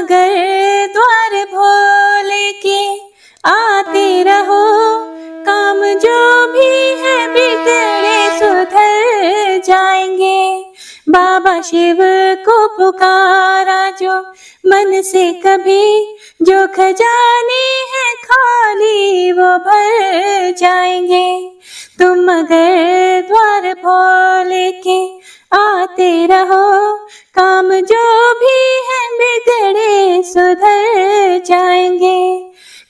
अगर द्वार भोले के आते रहो, काम जो भी है बिगड़े सुधर जाएंगे। बाबा शिव को पुकारा जो मन से कभी, जो खजाने हैं खाली वो भर जाएंगे। तुम अगर द्वार भोले के आते रहो, काम जो भी है बिगड़े सुधर जाएंगे।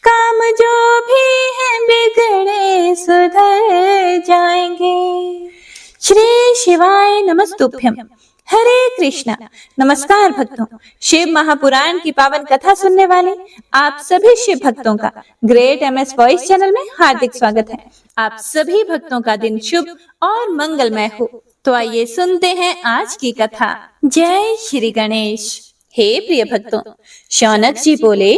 काम जो भी है बिगड़े सुधर जाएंगे। श्री शिवाय नमस्तुभ्यम। हरे कृष्णा। नमस्कार भक्तों, शिव महापुराण की पावन कथा सुनने वाले आप सभी शिव भक्तों का ग्रेट MS वॉइस चैनल में हार्दिक स्वागत है। आप सभी भक्तों का दिन शुभ और मंगलमय हो। तो आइए सुनते हैं आज की कथा। जय श्री गणेश। हे प्रिय भक्तों, शौनक जी बोले,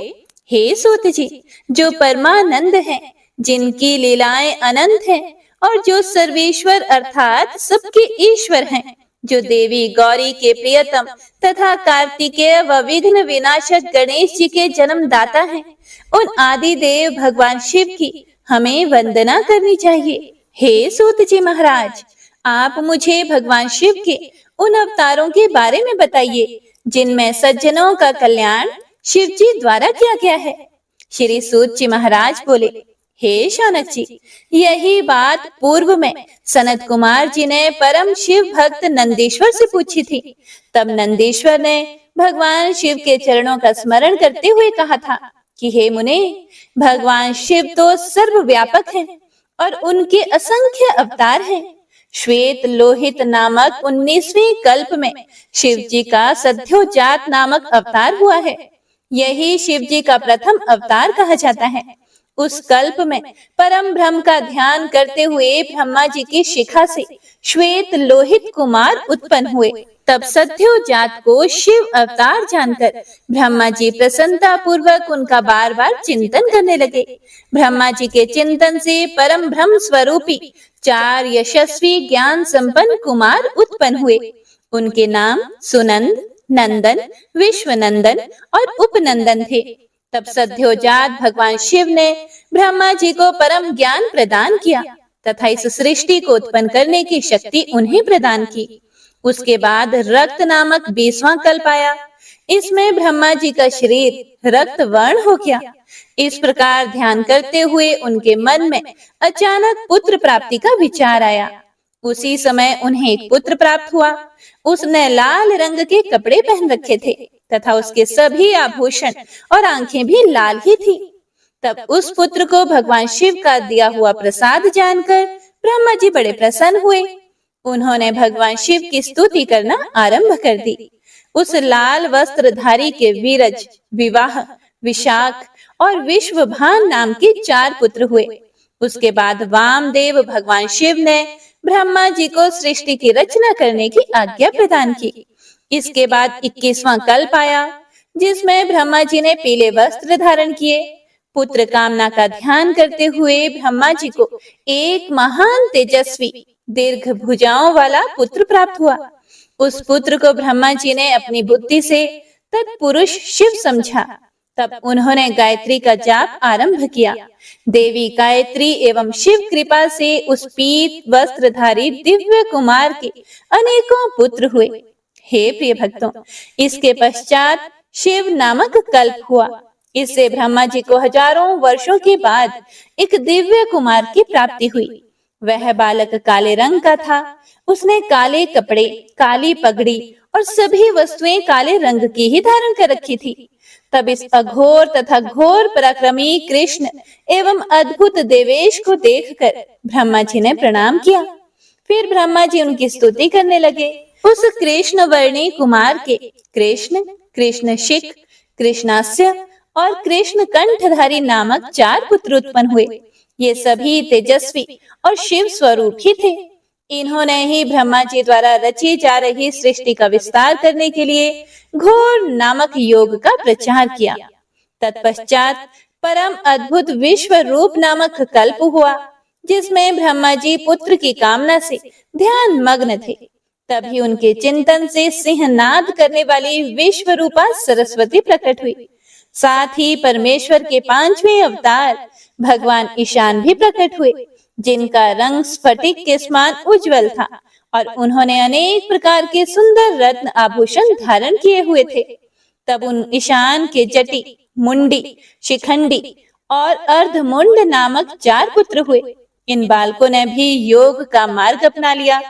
हे सूत जी, जो परमानंद हैं, जिनकी लीलाएं अनंत हैं और जो सर्वेश्वर अर्थात सबके ईश्वर हैं, जो देवी गौरी के प्रियतम तथा कार्तिकेय व विघ्न विनाशक गणेश जी के जन्मदाता हैं, उन आदि देव भगवान शिव की हमें वंदना करनी चाहिए। हे सूत जी महाराज, आप मुझे भगवान शिव के उन अवतारों के बारे में बताइए जिनमें सज्जनों का कल्याण शिव जी द्वारा किया गया है। श्री सूत जी महाराज बोले, हे शौनक जी, यही बात पूर्व में सनत कुमार जी ने परम शिव भक्त नंदीश्वर से पूछी थी। तब नंदीश्वर ने भगवान शिव के चरणों का स्मरण करते हुए कहा था कि हे मुने, भगवान शिव तो सर्वव्यापक हैं और उनके असंख्य अवतार हैं। श्वेत लोहित नामक 19वें कल्प में शिव जी का सद्योजात नामक अवतार हुआ है। यही शिव जी का प्रथम अवतार कहा जाता है। उस कल्प में परम ब्रह्म का ध्यान करते हुए ब्रह्मा जी की शिखा से श्वेत लोहित कुमार उत्पन्न हुए। तब सद्योजात को शिव अवतार जानकर ब्रह्मा जी प्रसन्नता पूर्वक उनका बार बार चिंतन करने लगे। ब्रह्मा जी के चिंतन से परम ब्रह्म स्वरूपी 4 यशस्वी ज्ञान संपन्न कुमार उत्पन्न हुए। उनके नाम सुनंद, नंदन, विश्वनंदन और उपनंदन थे। तब सद्योजात भगवान शिव ने ब्रह्मा जी को परम ज्ञान प्रदान किया तथा इस सृष्टि को उत्पन्न करने की शक्ति उन्हें प्रदान की। उसके बाद रक्त नामक 20वां कल्प आया। इसमें ब्रह्मा जी का शरीर रक्त वर्ण हो गया। इस प्रकार ध्यान करते हुए उनके मन में अचानक पुत्र प्राप्ति का विचार आया। उसी समय उन्हें एक पुत्र प्राप्त हुआ। उसने लाल रंग के कपड़े पहन रखे थे तथा उसके सभी आभूषण और आंखें भी लाल ही थी। तब उस पुत्र को भगवान शिव का दिया हुआ प्रसाद जानकर ब्रह्मा जी बड़े प्रसन्न हुए। उन्होंने भगवान शिव की स्तुति करना आरंभ कर दी। उस लाल वस्त्रधारी के वीरज, विवाह, विशाख और विश्वभान नाम के 4 पुत्र हुए। उसके बाद वामदेव भगवान शिव ने ब्रह्मा जी को सृष्टि की रचना करने की आज्ञा प्रदान की। इसके बाद 21वां कल्प आया, जिसमें ब्रह्मा जी ने पीले वस्त्र धारण किए। पुत्र कामना का ध्यान करते हुए ब्रह्मा जी को एक महान तेजस्वी दीर्घ भुजाओं वाला पुत्र प्राप्त हुआ। उस पुत्र को ब्रह्मा जी ने अपनी बुद्धि से तत्पुरुष शिव समझा। तब उन्होंने गायत्री का जाप आरंभ किया। देवी गायत्री एवं शिव कृपा से उस पीत वस्त्रधारी दिव्य कुमार के अनेकों पुत्र हुए। हे प्रिय भक्तों, इसके पश्चात शिव नामक कल्प हुआ। इससे ब्रह्मा जी को हजारों वर्षों के बाद एक दिव्य कुमार की प्राप्ति हुई। वह बालक काले रंग का था। उसने काले कपड़े, काली पगड़ी और सभी वस्तुएं काले रंग की ही धारण कर रखी थी। तब इस अघोर तथा घोर पराक्रमी कृष्ण एवं अद्भुत देवेश को देखकर ब्रह्मा जी ने प्रणाम किया। फिर ब्रह्मा जी उनकी स्तुति करने लगे। उस कृष्ण वर्णी कुमार के कृष्ण, कृष्णशिख, कृष्णास्य और कृष्ण कंठधारी नामक 4 पुत्र उत्पन्न हुए। ये सभी तेजस्वी और शिव स्वरूप ही थे। इन्होंने ही ब्रह्मा जी द्वारा रची जा रही सृष्टि का विस्तार करने के लिए घोर नामक योग का प्रचार किया। तत्पश्चात परम अद्भुत विश्व रूप नामक कल्प हुआ, जिसमें ब्रह्मा जी पुत्र की कामना से ध्यान मग्न थे। तभी उनके चिंतन से सिंहनाद करने वाली विश्व रूपा सरस्वती प्रकट हुई। साथ ही परमेश्वर के पांचवें अवतार भगवान ईशान भी प्रकट हुए, जिनका रंग स्फटिक के समान उज्जवल था और उन्होंने अनेक प्रकार के सुंदर रत्न आभूषण धारण किए हुए थे। तब उन ईशान के जटी, मुंडी, शिखंडी और अर्धमुंड नामक 4 पुत्र हुए। इन बालकों ने भी योग का मार्ग अपना लिया।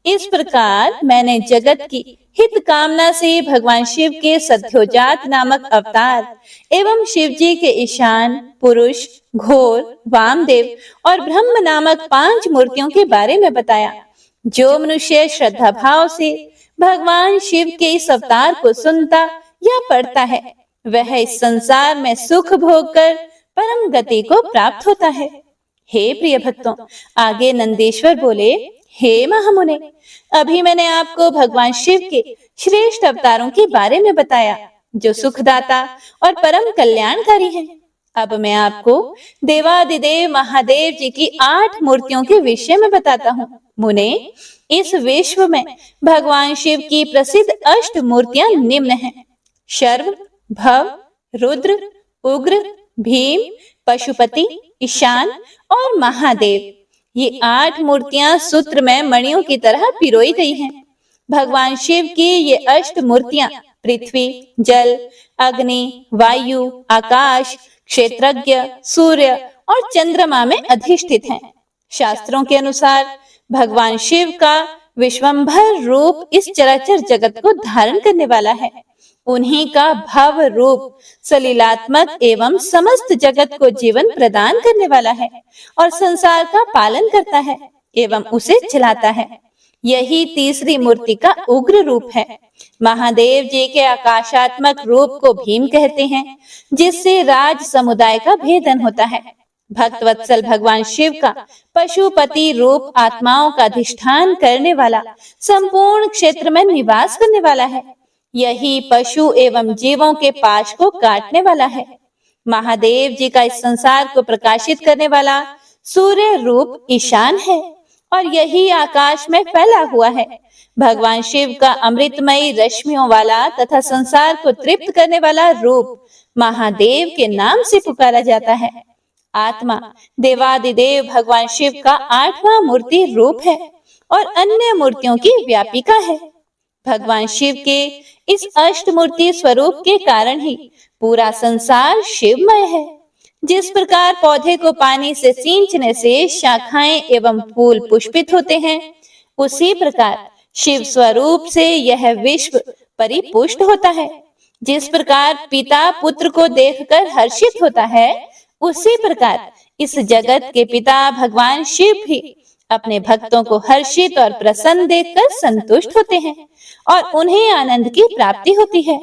इस प्रकार मैंने जगत की हित कामना से भगवान शिव के सद्योजात नामक अवतार एवं शिव जी के ईशान, पुरुष, घोर, वामदेव और ब्रह्म नामक 5 मूर्तियों के बारे में बताया। जो मनुष्य श्रद्धा भाव से भगवान शिव के इस अवतार को सुनता या पढ़ता है, वह इस संसार में सुख भोग कर परम गति को प्राप्त होता है। हे प्रिय भक्तों, आगे नंदीश्वर बोले, हे महामुने, अभी मैंने आपको भगवान शिव के श्रेष्ठ अवतारों के बारे में बताया, जो सुखदाता और परम कल्याणकारी हैं। अब मैं आपको देवादिदेव महादेव जी की 8 मूर्तियों के विषय में बताता हूँ। मुने, इस विश्व में भगवान शिव की प्रसिद्ध 8 मूर्तियां निम्न हैं: शर्व, भव, रुद्र, उग्र, भीम, पशुपति, ईशान और महादेव। ये 8 मूर्तियां सूत्र में मणियों की तरह पिरोई गई हैं। भगवान शिव की ये 8 मूर्तियां पृथ्वी, जल, अग्नि, वायु, आकाश, क्षेत्रज्ञ, सूर्य और चंद्रमा में अधिष्ठित हैं। शास्त्रों के अनुसार भगवान शिव का विश्वंभर रूप इस चराचर जगत को धारण करने वाला है। उन्हीं का भव रूप सलीलात्मक एवं समस्त जगत को जीवन प्रदान करने वाला है और संसार का पालन करता है एवं उसे चलाता है। यही तीसरी मूर्ति का उग्र रूप है। महादेव जी के आकाशात्मक रूप को भीम कहते हैं, जिससे राज समुदाय का भेदन होता है। भक्त वत्सल भगवान शिव का पशुपति रूप आत्माओं का अधिष्ठान करने वाला, संपूर्ण क्षेत्र में निवास करने वाला है। यही पशु एवं जीवों के पाश को काटने वाला है। महादेव जी का इस संसार को प्रकाशित करने वाला सूर्य रूप ईशान है और यही आकाश में फैला हुआ है। भगवान शिव का अमृतमयी रश्मियों वाला तथा संसार को तृप्त करने वाला रूप महादेव के नाम से पुकारा जाता है। आत्मा देवादिदेव भगवान शिव का 8वां मूर्ति रूप है और अन्य मूर्तियों की व्यापिका है। भगवान शिव के इस अष्टमूर्ति स्वरूप के कारण ही पूरा संसार शिवमय है। जिस प्रकार पौधे को पानी से सींचने से शाखाएं एवं फूल पुष्पित होते हैं, उसी प्रकार शिव स्वरूप से यह विश्व परिपुष्ट होता है। जिस प्रकार पिता पुत्र को देखकर हर्षित होता है, उसी प्रकार इस जगत के पिता भगवान शिव भी अपने भक्तों को हर्षित और प्रसन्न देखकर संतुष्ट होते हैं और उन्हें आनंद की प्राप्ति होती है।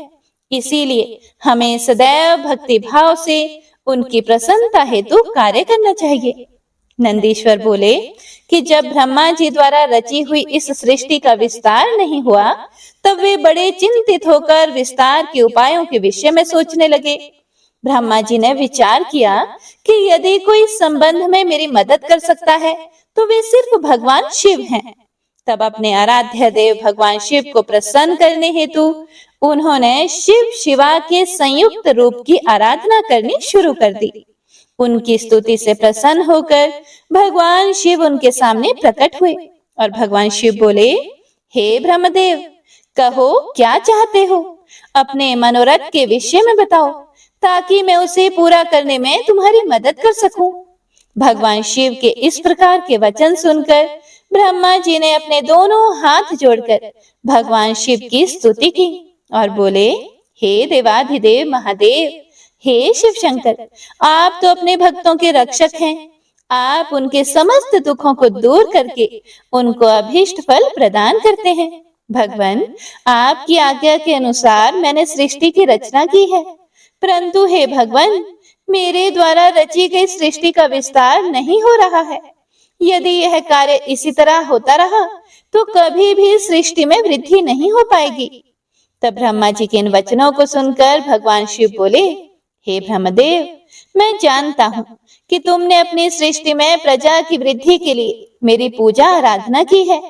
इसीलिए हमें सदैव भक्ति भाव से उनकी प्रसन्नता हेतु कार्य करना चाहिए। नंदीश्वर बोले कि जब ब्रह्मा जी द्वारा रची हुई इस सृष्टि का विस्तार नहीं हुआ, तब वे बड़े चिंतित होकर विस्तार के उपायों के विषय में सोचने लगे। ब्रह्मा जी ने विचार किया कि यदि कोई इस संबंध में मेरी मदद कर सकता है, तो वे सिर्फ भगवान शिव हैं। तब अपने आराध्य देव भगवान शिव को प्रसन्न करने हेतु उन्होंने शिव शिवा के संयुक्त रूप की आराधना करनी शुरू कर दी। उनकी स्तुति से प्रसन्न होकर भगवान शिव उनके सामने प्रकट हुए और भगवान शिव बोले, हे ब्रह्मदेव, कहो क्या चाहते हो? अपने मनोरथ के विषय में बताओ, ताकि मैं उसे पूरा करने में तुम्हारी मदद कर सकूं। भगवान शिव के इस प्रकार के वचन सुनकर ब्रह्मा जी ने अपने दोनों हाथ जोड़कर भगवान शिव की स्तुति की और बोले, हे देवाधिदेव महादेव, हे शिव शंकर, आप तो अपने भक्तों के रक्षक हैं। आप उनके समस्त दुखों को दूर करके उनको अभीष्ट फल प्रदान करते हैं। भगवान, आपकी आज्ञा के अनुसार मैंने सृष्टि की रचना की है, परंतु हे भगवान, मेरे द्वारा रची गई सृष्टि का विस्तार नहीं हो रहा है। यदि यह कार्य इसी तरह होता रहा, तो कभी भी सृष्टि में वृद्धि नहीं हो पाएगी। तब ब्रह्मा जी के इन वचनों को सुनकर भगवान शिव बोले, हे ब्रह्मदेव, मैं जानता हूँ कि तुमने अपनी सृष्टि में प्रजा की वृद्धि के लिए मेरी पूजा आराधना की है,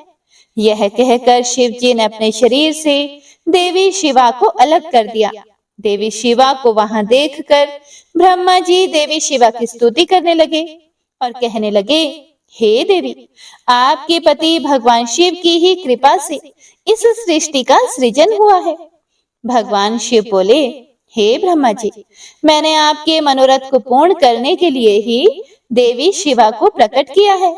यह कहकर शिव जी ने अपने शरीर से देवी शिवा को अलग कर दिया। देवी शिवा को वहां देखकर ब्रह्मा जी देवी शिवा की स्तुति करने लगे और कहने लगे, हे देवी, आपके पति भगवान शिव की ही कृपा से इस सृष्टि का सृजन हुआ है। भगवान शिव बोले, हे ब्रह्मा जी, मैंने आपके मनोरथ को पूर्ण करने के लिए ही देवी शिवा को प्रकट किया है।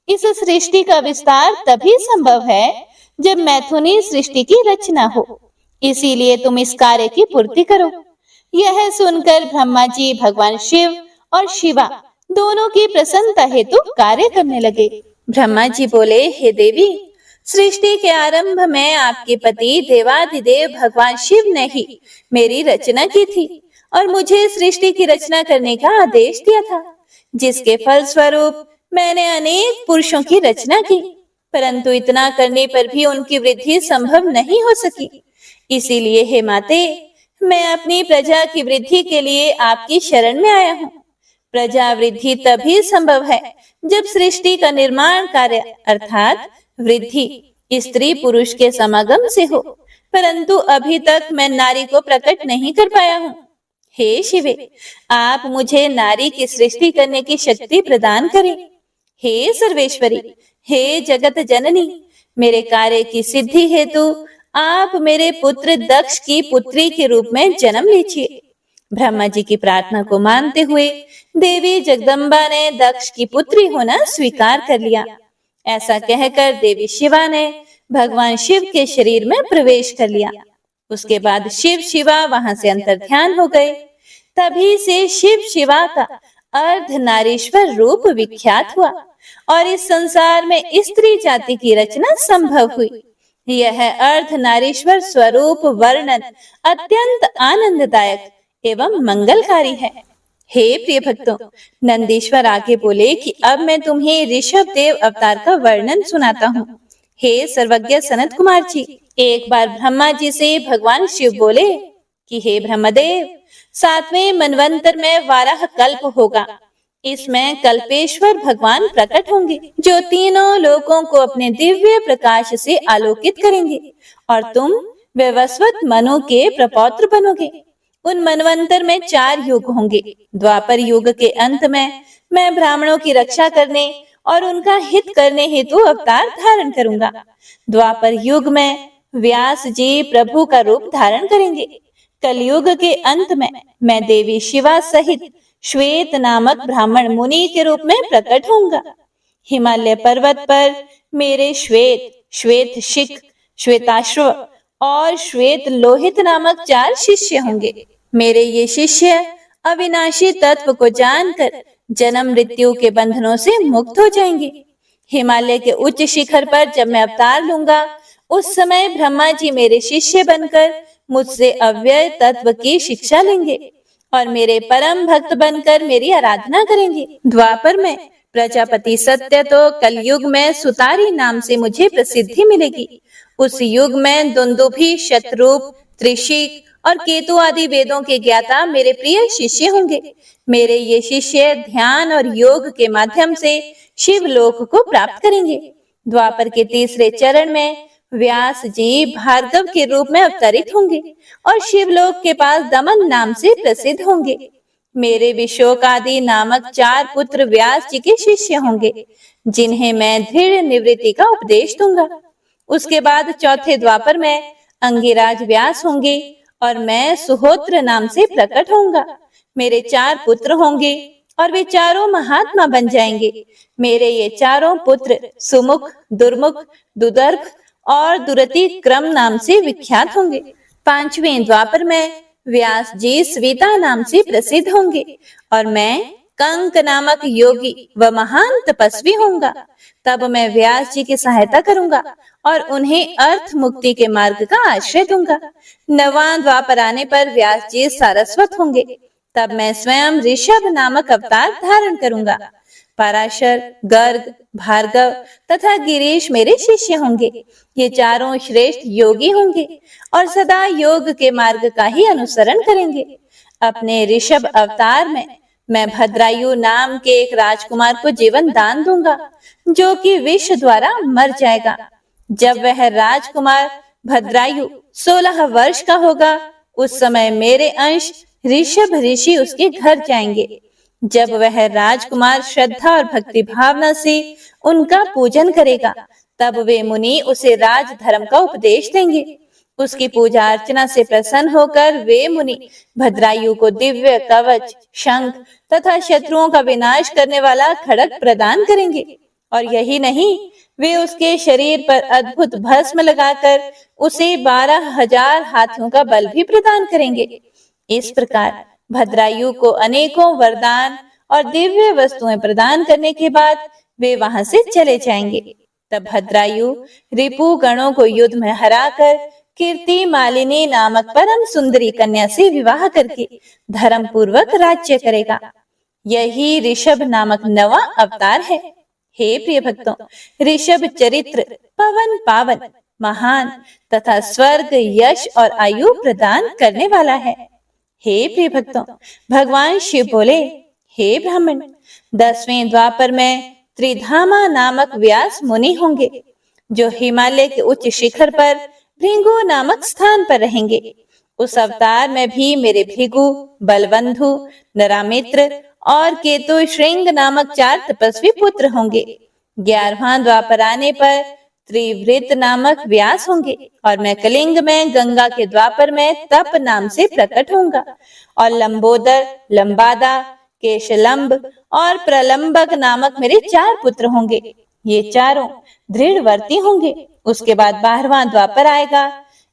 इस सृष्टि का विस्तार तभी संभव है जब मैथुनी सृष्टि की रचना हो, इसीलिए तुम इस कार्य की पूर्ति करो। यह सुनकर ब्रह्मा जी भगवान शिव और शिवा दोनों की प्रसन्नता हेतु कार्य करने लगे। ब्रह्मा जी बोले, हे देवी, सृष्टि के आरंभ में आपके पति देवाधिदेव भगवान शिव ने ही मेरी रचना की थी और मुझे सृष्टि की रचना करने का आदेश दिया था, जिसके फलस्वरूप मैंने अनेक पुरुषों की रचना की, परंतु इतना करने पर भी उनकी वृद्धि संभव नहीं हो सकी। इसीलिए हे माते, मैं अपनी प्रजा की वृद्धि के लिए आपकी शरण में आया हूँ। प्रजा वृद्धि तभी संभव है जब सृष्टि का निर्माण कार्य अर्थात वृद्धि स्त्री पुरुष के समागम से हो, परंतु अभी तक मैं नारी को प्रकट नहीं कर पाया हूँ। हे शिवे, आप मुझे नारी की सृष्टि करने की शक्ति प्रदान करें। हे सर्वेश्वरी, हे जगत जननी, मेरे कार्य की सिद्धि हेतु आप मेरे पुत्र दक्ष की पुत्री के रूप में जन्म लीजिए। ब्रह्मा जी की प्रार्थना को मानते हुए देवी जगदम्बा ने दक्ष की पुत्री होना स्वीकार कर लिया। ऐसा कहकर देवी शिवा ने भगवान शिव के शरीर में प्रवेश कर लिया। उसके बाद शिव शिवा वहां से अंतर्ध्यान हो गए। तभी से शिव शिवा का अर्धनारीश्वर रूप विख्यात हुआ और इस संसार में स्त्री जाति की रचना संभव हुई। यह अर्धनारीश्वर स्वरूप वर्णन अत्यंत आनंददायक एवं मंगलकारी है। हे प्रिय भक्तों, नंदीश्वर आगे बोले कि अब मैं तुम्हें ऋषभ देव अवतार का वर्णन सुनाता हूँ। हे सर्वज्ञ सनत कुमार जी, एक बार ब्रह्मा जी से भगवान शिव बोले कि हे ब्रह्मदेव, 7वें मनवंतर में वाराह कल्प होगा। इसमें कल्पेश्वर भगवान प्रकट होंगे, जो तीनों लोकों को अपने दिव्य प्रकाश से आलोकित करेंगे और तुम वैवस्वत मनु के प्रपौत्र बनोगे। उन मनवंतर में 4 युग होंगे। द्वापर युग के अंत में मैं ब्राह्मणों की रक्षा करने और उनका हित करने हेतु अवतार धारण करूंगा। द्वापर युग में व्यास जी प्रभु का रूप धारण करेंगे। कलयुग के अंत में मैं देवी शिवा सहित श्वेत नामक ब्राह्मण मुनि के रूप में प्रकट होऊंगा। हिमालय पर्वत पर मेरे श्वेत, श्वेत शिख, श्वेताश्व और श्वेत लोहित नामक 4 शिष्य होंगे। मेरे ये शिष्य अविनाशी तत्व को जानकर जन्म मृत्यु के बंधनों से मुक्त हो जाएंगे। हिमालय के उच्च शिखर पर जब मैं अवतार लूंगा, उस समय ब्रह्मा जी मेरे शिष्य बनकर मुझसे अव्यय तत्व की शिक्षा लेंगे और मेरे परम भक्त बनकर मेरी आराधना करेंगे। द्वापर में प्रजापति सत्य तो कलयुग में सुतारी नाम से मुझे प्रसिद्धि मिलेगी। उस युग में दुंदुभि, शतरूप, त्रिशिक और केतु आदि वेदों के ज्ञाता मेरे प्रिय शिष्य होंगे। मेरे ये शिष्य ध्यान और योग के माध्यम से शिवलोक को प्राप्त करेंगे। द्वापर के तीसरे चरण में व्यास जी भार्गव के रूप में अवतरित होंगे और शिवलोक के पास दमन नाम से प्रसिद्ध होंगे। मेरे विशोक आदि नामक 4 पुत्र व्यास जी के शिष्य होंगे, जिन्हें मैं दृढ़ निवृत्ति का उपदेश दूंगा। उसके बाद चौथे द्वापर में अंगिराज व्यास होंगे और मैं सुहोत्र नाम से प्रकट होऊंगा। मेरे 4 पुत्र होंगे और वे चारों महात्मा बन जाएंगे। मेरे ये चारों पुत्र सुमुख, दुर्मुख, दुदर्भ और दुरति क्रम नाम से विख्यात होंगे। 5वें द्वापर में व्यास जी स्वीता नाम से प्रसिद्ध होंगे और मैं कंक नामक योगी व महान तपस्वी होऊंगा। तब मैं व्यास जी की सहायता करूंगा और उन्हें अर्थ मुक्ति के मार्ग का आश्रय दूंगा। 9वां द्वापर आने पर व्यास जी सारस्वत होंगे। तब मैं स्वयं ऋषभ नामक अवतार धारण करूंगा। पराशर, गर्ग, भार्गव तथा गिरीश मेरे शिष्य होंगे। ये चारों श्रेष्ठ योगी होंगे और सदा योग के मार्ग का ही अनुसरण करेंगे। अपने ऋषभ अवतार में मैं भद्रायु नाम के एक राजकुमार को जीवन दान दूंगा, जो कि विष द्वारा मर जाएगा। जब वह राजकुमार भद्रायु 16 वर्ष का होगा, उस समय मेरे अंश ऋषभ ऋषि उसके घर जाएंगे। जब वह राजकुमार श्रद्धा और भक्ति भावना से उनका पूजन करेगा, तब वे मुनि उसे राज धर्म का उपदेश देंगे। उसकी पूजा अर्चना से प्रसन्न होकर वे मुनि भद्रायु को दिव्य कवच, शंख तथा शत्रुओं का विनाश करने वाला खड्ग प्रदान करेंगे। और यही नहीं, वे उसके शरीर पर अद्भुत भस्म लगाकर उसे 12,000 हाथियों का बल भी प्रदान करेंगे। इस प्रकार भद्रायु को अनेकों वरदान और दिव्य वस्तुएं प्रदान करने के बाद वे वहां से चले जाएंगे। तब भद्रायु रिपु गणों को युद्ध में हराकर कीर्ति मालिनी नामक परम सुंदरी कन्या से विवाह करके धर्म पूर्वक राज्य करेगा। यही ऋषभ नामक नवा अवतार है। हे प्रिय भक्तों, ऋषभ चरित्र पवन पावन, महान तथा स्वर्ग, यश और आयु प्रदान करने वाला है। हे प्रिय भक्तों, भगवान शिव बोले, हे ब्राह्मण, 10वें द्वापर में त्रिधामा नामक व्यास मुनि होंगे, जो हिमालय के उच्च शिखर पर भृंगु नामक स्थान पर रहेंगे। उस अवतार में भी मेरे भृगु, बलबंधु, नरामित्र और केतु श्रृंग नामक 4 तपस्वी पुत्र होंगे। 11वां द्वापर आने पर त्रिवृत नामक व्यास होंगे और मैं कलिंग में गंगा के द्वापर में तप नाम से प्रकट होऊंगा। और लंबोदर, लंबादा, केशलंब और प्रलंबक नामक मेरे 4 पुत्र होंगे। ये चारों दृढ़वर्ती होंगे। उसके बाद 12वां द्वापर आएगा।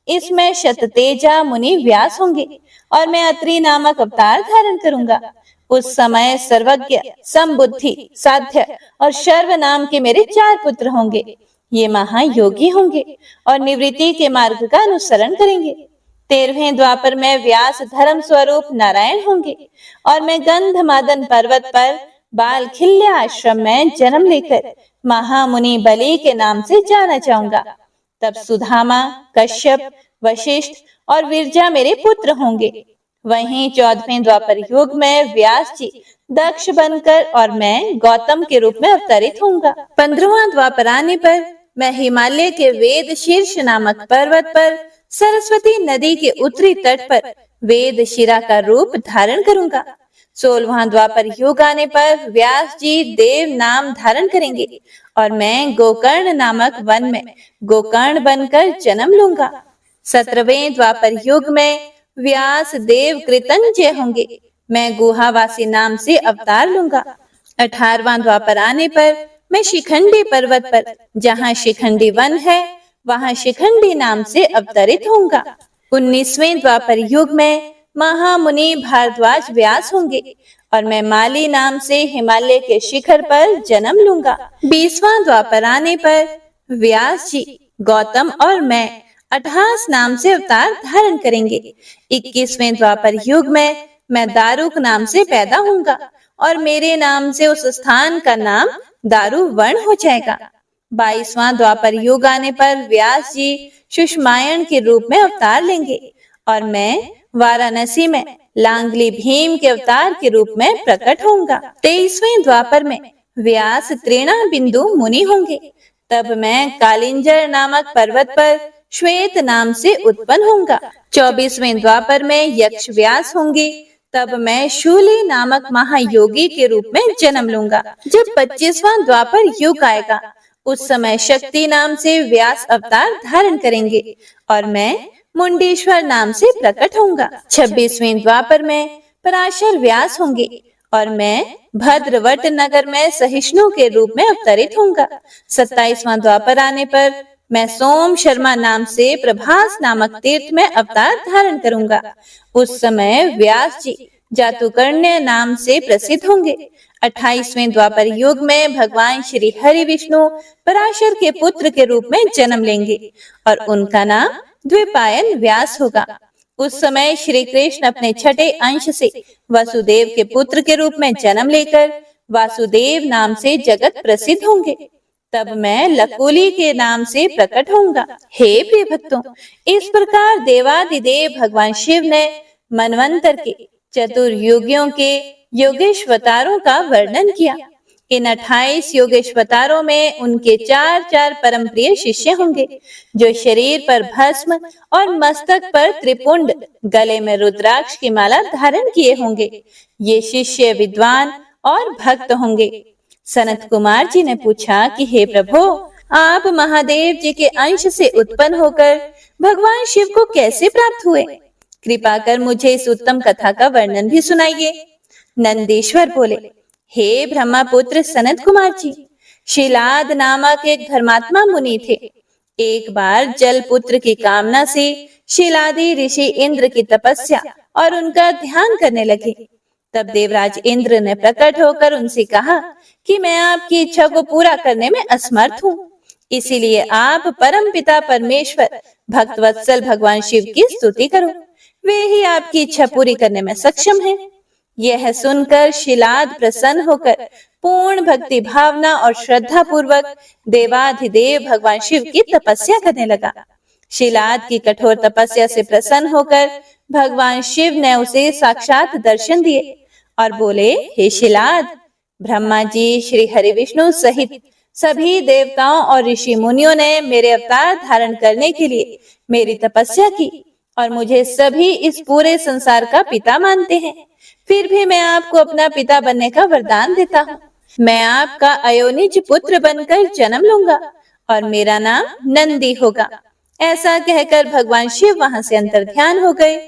इसमें शततेजा मुनि व्यास होंगे और मैं अत्रि नामक अवतार धारण करूंगा। उस समय सर्वज्ञ, समबुद्धि, साध्य और शर्व नाम के मेरे 4 पुत्र होंगे। ये महायोगी होंगे और निवृत्ति के मार्ग का अनुसरण करेंगे। 13वें द्वापर में व्यास धर्म स्वरूप नारायण होंगे और मैं गंधमादन पर्वत पर बालखिल्य आश्रम में जन्म लेकर महामुनि बलि के नाम से जाना चाहूंगा। तब सुधामा, कश्यप, वशिष्ठ और विरजा मेरे पुत्र होंगे। वहीं 14वें द्वापर युग में व्यास जी दक्ष बनकर और मैं गौतम के रूप में अवतरित होऊंगा। 15वां द्वापर आने पर मैं हिमालय के वेद शीर्ष नामक पर्वत पर सरस्वती नदी के उत्तरी तट पर वेद शिरा का रूप धारण करूंगा। 16वां द्वापर युग आने पर व्यास जी देव नाम धारण करेंगे और मैं गोकर्ण नामक वन में गोकर्ण बनकर जन्म लूंगा। 17वें द्वापर युग में व्यास देव कृतंजय होंगे। मैं गुहावासी नाम से अवतार लूंगा। 18वां द्वापर आने पर मैं शिखंडी पर्वत पर, जहाँ शिखंडी वन है, वहाँ शिखंडी नाम से अवतरित होऊंगा। 19वें द्वापर युग में महामुनि भारद्वाज व्यास होंगे और मैं माली नाम से हिमालय के शिखर पर जन्म लूंगा। 20वां द्वापर आने पर व्यास जी, गौतम और मैं अठास नाम से अवतार धारण करेंगे। 21वें द्वापर युग में मैं दारुक नाम से पैदा होऊंगा और मेरे नाम से उस स्थान का नाम दारू वर्ण हो जाएगा। 22वां द्वापर युग आने पर व्यास जी सुषमायण के रूप में अवतार लेंगे और मैं वाराणसी में लांगली भीम के अवतार के रूप में प्रकट होऊंगा। 23वें द्वापर में व्यास त्रिणा बिंदु मुनि होंगे। तब मैं कालिंजर नामक पर्वत पर श्वेत नाम से उत्पन्न होऊंगा। 24वें द्वापर में यक्ष व्यास होंगे। तब मैं शूली नामक महायोगी के रूप में जन्म लूंगा। जब 25वां द्वापर युग आएगा, उस समय शक्ति नाम से व्यास अवतार धारण करेंगे और मैं मुंडेश्वर नाम से प्रकट होऊंगा। 26वें द्वापर में पराशर व्यास होंगे और मैं भद्रवट नगर में सहिष्णु के रूप में अवतरित होऊंगा। 27वां द्वापर आने पर मैं सोम शर्मा नाम से प्रभास नामक तीर्थ में अवतार धारण करूंगा। उस समय व्यास जी जातुकर्ण्य नाम से प्रसिद्ध होंगे। 28वें द्वापर युग में भगवान श्री हरि विष्णु पराशर के पुत्र के रूप में जन्म लेंगे और उनका नाम द्विपायन व्यास होगा। उस समय श्री कृष्ण अपने छठे अंश से वसुदेव के पुत्र के रूप में जन्म लेकर वासुदेव नाम से जगत प्रसिद्ध होंगे। तब मैं लकुली के नाम से प्रकट होऊंगा। हे प्रिय भक्तों, इस प्रकार देवादिदेव भगवान शिव ने मनवंतर के चतुर्युगियों के योगेश्वतारों का वर्णन किया। इन 28 योगेश्वतारों में उनके 4 परम प्रिय शिष्य होंगे, जो शरीर पर भस्म और मस्तक पर त्रिपुंड, गले में रुद्राक्ष की माला धारण किए होंगे। ये शिष्य विद्वान और भक्त होंगे। सनत कुमार जी ने पूछा कि हे प्रभु, आप महादेव जी के अंश से उत्पन्न होकर भगवान शिव को कैसे प्राप्त हुए? कृपा कर मुझे इस उत्तम कथा का वर्णन भी सुनाइए। नंदीश्वर बोले, हे ब्रह्मपुत्र सनत कुमार जी, शिलाद नामक एक धर्मात्मा मुनि थे। एक बार जल पुत्र की कामना से शिलादी ऋषि इंद्र की तपस्या और उनका ध्यान करने लगे। तब देवराज इंद्र ने प्रकट होकर उनसे कहा कि मैं आपकी इच्छा को पूरा करने में असमर्थ हूँ, इसीलिए आप परम पिता परमेश्वर भक्त वत्सल भगवान शिव की स्तुति करो, वे ही आपकी इच्छा पूरी करने में सक्षम हैं। यह सुनकर शिलाद प्रसन्न होकर पूर्ण भक्ति भावना और श्रद्धा पूर्वक देवाधिदेव भगवान शिव की तपस्या करने लगा। शिलाद की कठोर तपस्या से प्रसन्न होकर भगवान शिव ने उसे साक्षात दर्शन दिए और बोले, हे शिलाद, ब्रह्मा जी, श्री हरि विष्णु सहित सभी देवताओं और ऋषि मुनियों ने मेरे अवतार धारण करने के लिए मेरी तपस्या की और मुझे सभी इस पूरे संसार का पिता मानते हैं। फिर भी मैं आपको अपना पिता बनने का वरदान देता हूँ। मैं आपका अयोनिज पुत्र बनकर जन्म लूंगा और मेरा नाम नंदी होगा। ऐसा कहकर भगवान शिव वहां से अंतर्ध्यान हो गए।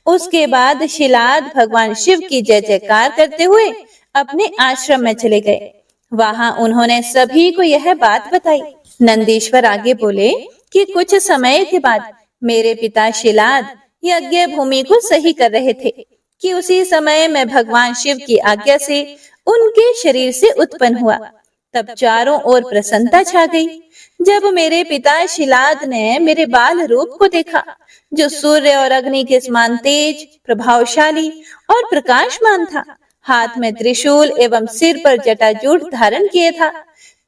उसके बाद शिलाद भगवान शिव की जय जयकार करते हुए अपने आश्रम में चले गए। वहां उन्होंने सभी को यह बात बताई। नंदीश्वर आगे बोले कि कुछ समय के बाद मेरे पिता शिलाद यज्ञ भूमि को सही कर रहे थे कि उसी समय मैं भगवान शिव की आज्ञा से उनके शरीर से उत्पन्न हुआ। तब चारों ओर प्रसन्नता छा गई। जब मेरे पिता शिलाद ने मेरे बाल रूप को देखा, जो सूर्य और अग्नि के समान तेज, प्रभावशाली और प्रकाशमान था, हाथ में त्रिशूल एवं सिर पर जटाजूट धारण किए था,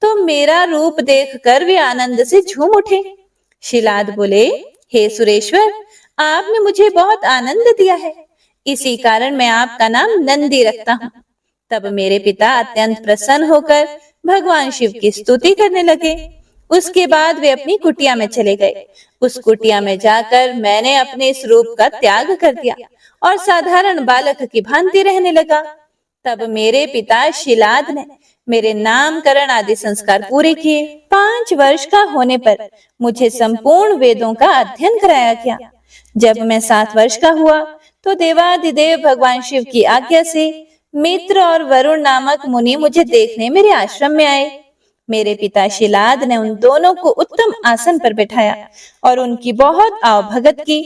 तो मेरा रूप देखकर वे आनंद से झूम उठे। शिलाद बोले, हे सुरेश्वर, आपने मुझे बहुत आनंद दिया है, इसी कारण मैं आपका नाम नंदी रखता हूँ। तब मेरे पिता अत्यंत प्रसन्न होकर भगवान शिव की स्तुति करने लगे। उसके बाद वे अपनी कुटिया में चले गए। उस कुटिया में जाकर मैंने अपने इस रूप का त्याग कर दिया और साधारण बालक की भांति रहने लगा। तब मेरे पिता शिलाद ने मेरे नामकरण आदि संस्कार पूरे किए। 5 वर्ष का होने पर मुझे संपूर्ण वेदों का अध्ययन कराया गया। जब मैं 7 वर्ष का हुआ तो देवाधिदेव भगवान शिव की आज्ञा से मित्र और वरुण नामक मुनि मुझे देखने मेरे आश्रम में आए। मेरे पिता शिलाद ने उन दोनों को उत्तम आसन पर बैठाया और उनकी बहुत आवभगत की।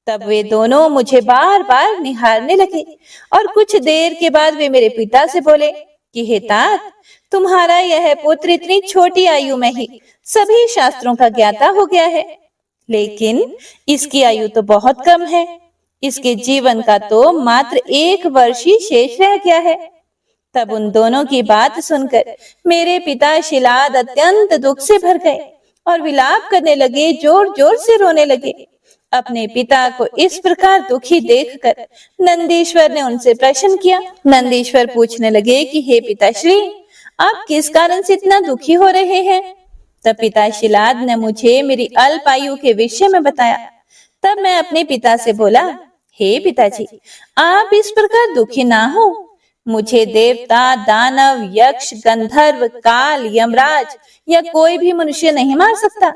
तब वे दोनों मुझे बार बार निहारने लगे और कुछ देर के बाद वे मेरे पिता से बोले कि हे तात, तुम्हारा यह पुत्र इतनी छोटी आयु में ही सभी शास्त्रों का ज्ञाता हो गया है, लेकिन इसकी आयु तो बहुत कम है। इसके जीवन का तो मात्र 1 वर्ष ही शेष रह गया है। तब उन दोनों की बात सुनकर मेरे पिता शिलाद अत्यंत दुख से भर गए और विलाप करने लगे, जोर जोर से रोने लगे। अपने पिता को इस प्रकार दुखी देखकर नंदीश्वर ने उनसे प्रश्न किया। नंदीश्वर पूछने लगे कि हे पिताश्री, आप किस कारण से इतना दुखी हो रहे हैं? तब पिता शिलाद ने मुझे मेरी अल्प आयु के विषय में बताया। तब मैं अपने पिता से बोला, हे पिताजी, आप इस प्रकार दुखी ना हो। मुझे देवता, दानव, यक्ष, गंधर्व, काल, यमराज या कोई भी मनुष्य नहीं मार सकता।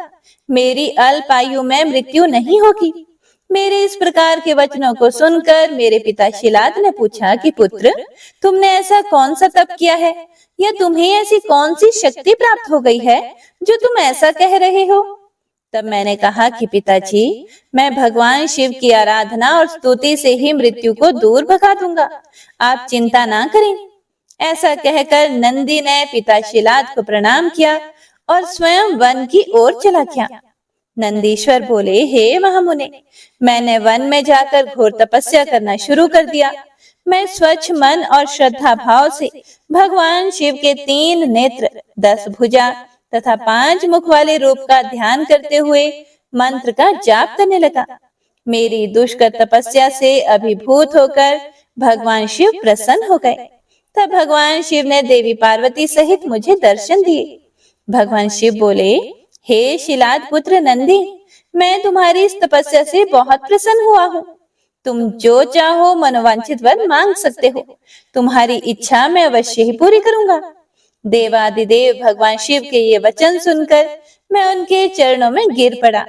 मेरी अल्प आयु में मृत्यु नहीं होगी। मेरे इस प्रकार के वचनों को सुनकर मेरे पिता शिलाद ने पूछा कि पुत्र, तुमने ऐसा कौन सा तप किया है या तुम्हें ऐसी कौन सी शक्ति प्राप्त हो गई है जो तुम ऐसा कह रहे हो? तब मैंने कहा कि पिताजी, मैं भगवान शिव की आराधना और स्तुति से ही मृत्यु को दूर भगा दूंगा, आप चिंता ना करें। ऐसा कहकर नंदी ने पिता शिलाद को प्रणाम किया और स्वयं वन की ओर चला गया। नंदीश्वर बोले, हे महामुने, मैंने वन में जाकर घोर तपस्या करना शुरू कर दिया। मैं स्वच्छ मन और श्रद्धा भाव से भगवान शिव के 3 नेत्र, 10 भुजा तथा 5 मुख वाले रूप का ध्यान करते हुए मंत्र का जाप करने लगा। मेरी दुष्कर तपस्या से अभिभूत होकर भगवान शिव प्रसन्न हो गए। तब भगवान शिव ने देवी पार्वती सहित मुझे दर्शन दिए। भगवान शिव बोले, हे शिलाद पुत्र नंदी, मैं तुम्हारी इस तपस्या से बहुत प्रसन्न हुआ हूँ। तुम जो चाहो मनोवांछित वर मांग सकते हो। तुम्हारी इच्छा मैं अवश्य ही पूरी करूंगा। देवादिदेव भगवान शिव के ये वचन सुनकर मैं उनके चरणों में गिर पड़ा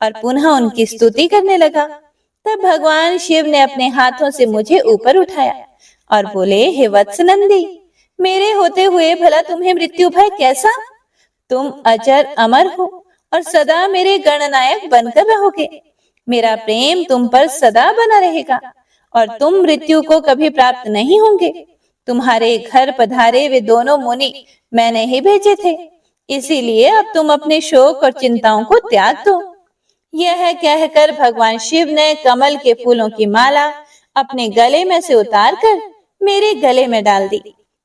और पुनः उनकी स्तुति करने लगा। तब भगवान शिव ने अपने हाथों से मुझे ऊपर उठाया और बोले, हे वत्स नंदी, मेरे होते हुए भला तुम्हें मृत्यु भय कैसा? तुम अजर अमर हो और सदा मेरे गणनायक बनकर रहोगे। मेरा प्रेम तुम पर सदा बना रहेगा और तुम मृत्यु को कभी प्राप्त नहीं होंगे। तुम्हारे घर पधारे वे दोनों मुनि मैंने ही भेजे थे, इसीलिए अब तुम अपने शोक और चिंताओं को त्याग दो। यह कहकर भगवान शिव ने कमल के फूलों की माला अपने गले में से उतारकर मेरे गले में डाल दी।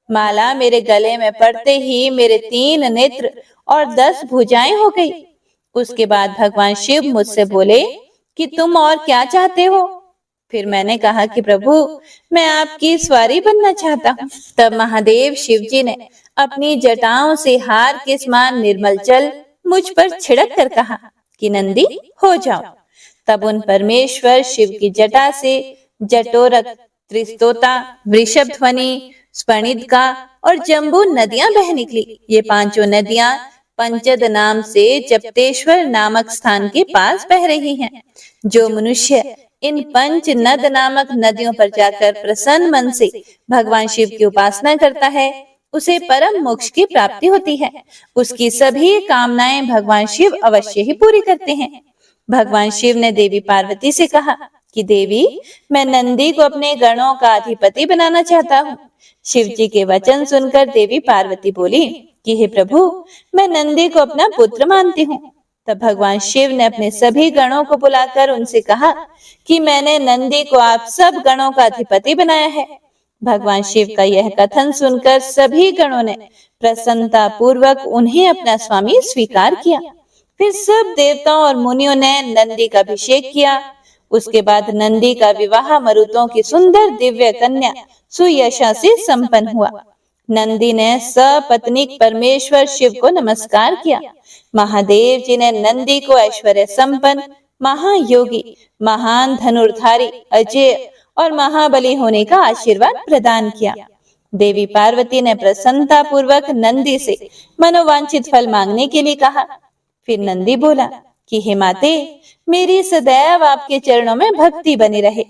माला मेरे गले में पड़ते ही मेरे 3 नेत्र और 10 भुजाएं हो गई। उसके बाद भगवान शिव मुझसे बोले कि तुम और क्या चाहते हो? फिर मैंने कहा कि प्रभु, मैं आपकी सवारी बनना चाहता हूँ। तब महादेव शिव जी ने अपनी जटाओं से हार के समान निर्मल जल मुझ पर छिड़क कर कहा कि नंदी हो जाओ। तब उन परमेश्वर शिव की जटा से जटोरक, त्रिस्तोता, वृषभ ध्वनि, स्वर्णिका और जम्बू नदियां बह निकली। ये 5 नदियां पंचद नाम से जप्तेश्वर नामक स्थान के पास बह रही हैं। जो मनुष्य इन 5 नद नामक नदियों पर जाकर प्रसन्न मन से भगवान शिव की उपासना करता है, उसे परम मोक्ष की प्राप्ति होती है। उसकी सभी कामनाएं भगवान शिव अवश्य ही पूरी करते हैं। भगवान शिव ने देवी पार्वती से कहा कि देवी, मैं नंदी को अपने गणों का अधिपति बनाना चाहता हूँ। शिव जी के वचन सुनकर देवी पार्वती बोली कि हे प्रभु, मैं नंदी को अपना पुत्र मानती हूँ। तब भगवान शिव ने अपने सभी गणों को बुलाकर उनसे कहा कि मैंने नंदी को आप सब गणों का अधिपति बनाया है। भगवान शिव का यह कथन सुनकर सभी गणों ने प्रसन्नता पूर्वक उन्हें अपना स्वामी स्वीकार किया। फिर सब देवताओं और मुनियों ने नंदी का अभिषेक किया। उसके बाद नंदी का विवाह मरुतों की सुंदर दिव्य कन्या सुयशा से संपन्न हुआ। नंदी ने सपत्नीक परमेश्वर शिव को नमस्कार किया। महादेव जी ने नंदी को ऐश्वर्य संपन्न, महायोगी, महान धनुर्धारी, अजय और महाबली होने का आशीर्वाद प्रदान किया। देवी पार्वती ने प्रसन्नता पूर्वक नंदी से मनोवांछित फल मांगने के लिए कहा। फिर नंदी बोला कि हे माते, मेरी सदैव आपके चरणों में भक्ति बनी रहे।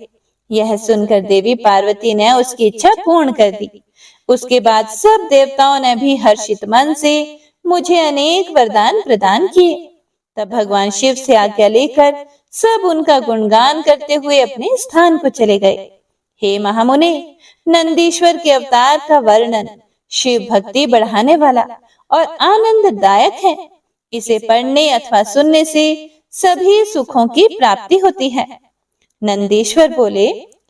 यह सुनकर देवी पार्वती ने उसकी इच्छा पूर्ण कर दी। उसके बाद सब देवताओं ने भी हर्षित मन से मुझे अनेक वरदान प्रदान किए। तब भगवान शिव से आज्ञा लेकर सब उनका गुणगान करते हुए अपने स्थान को चले गए। हे महामुने, नंदीश्वर के अवतार का वर्णन शिव भक्ति बढ़ाने वाला और आनंददायक है। इसे पढ़ने अथवा सुनने से सभी सुखों की प्राप्ति होती है। नंदीश्वर बोले,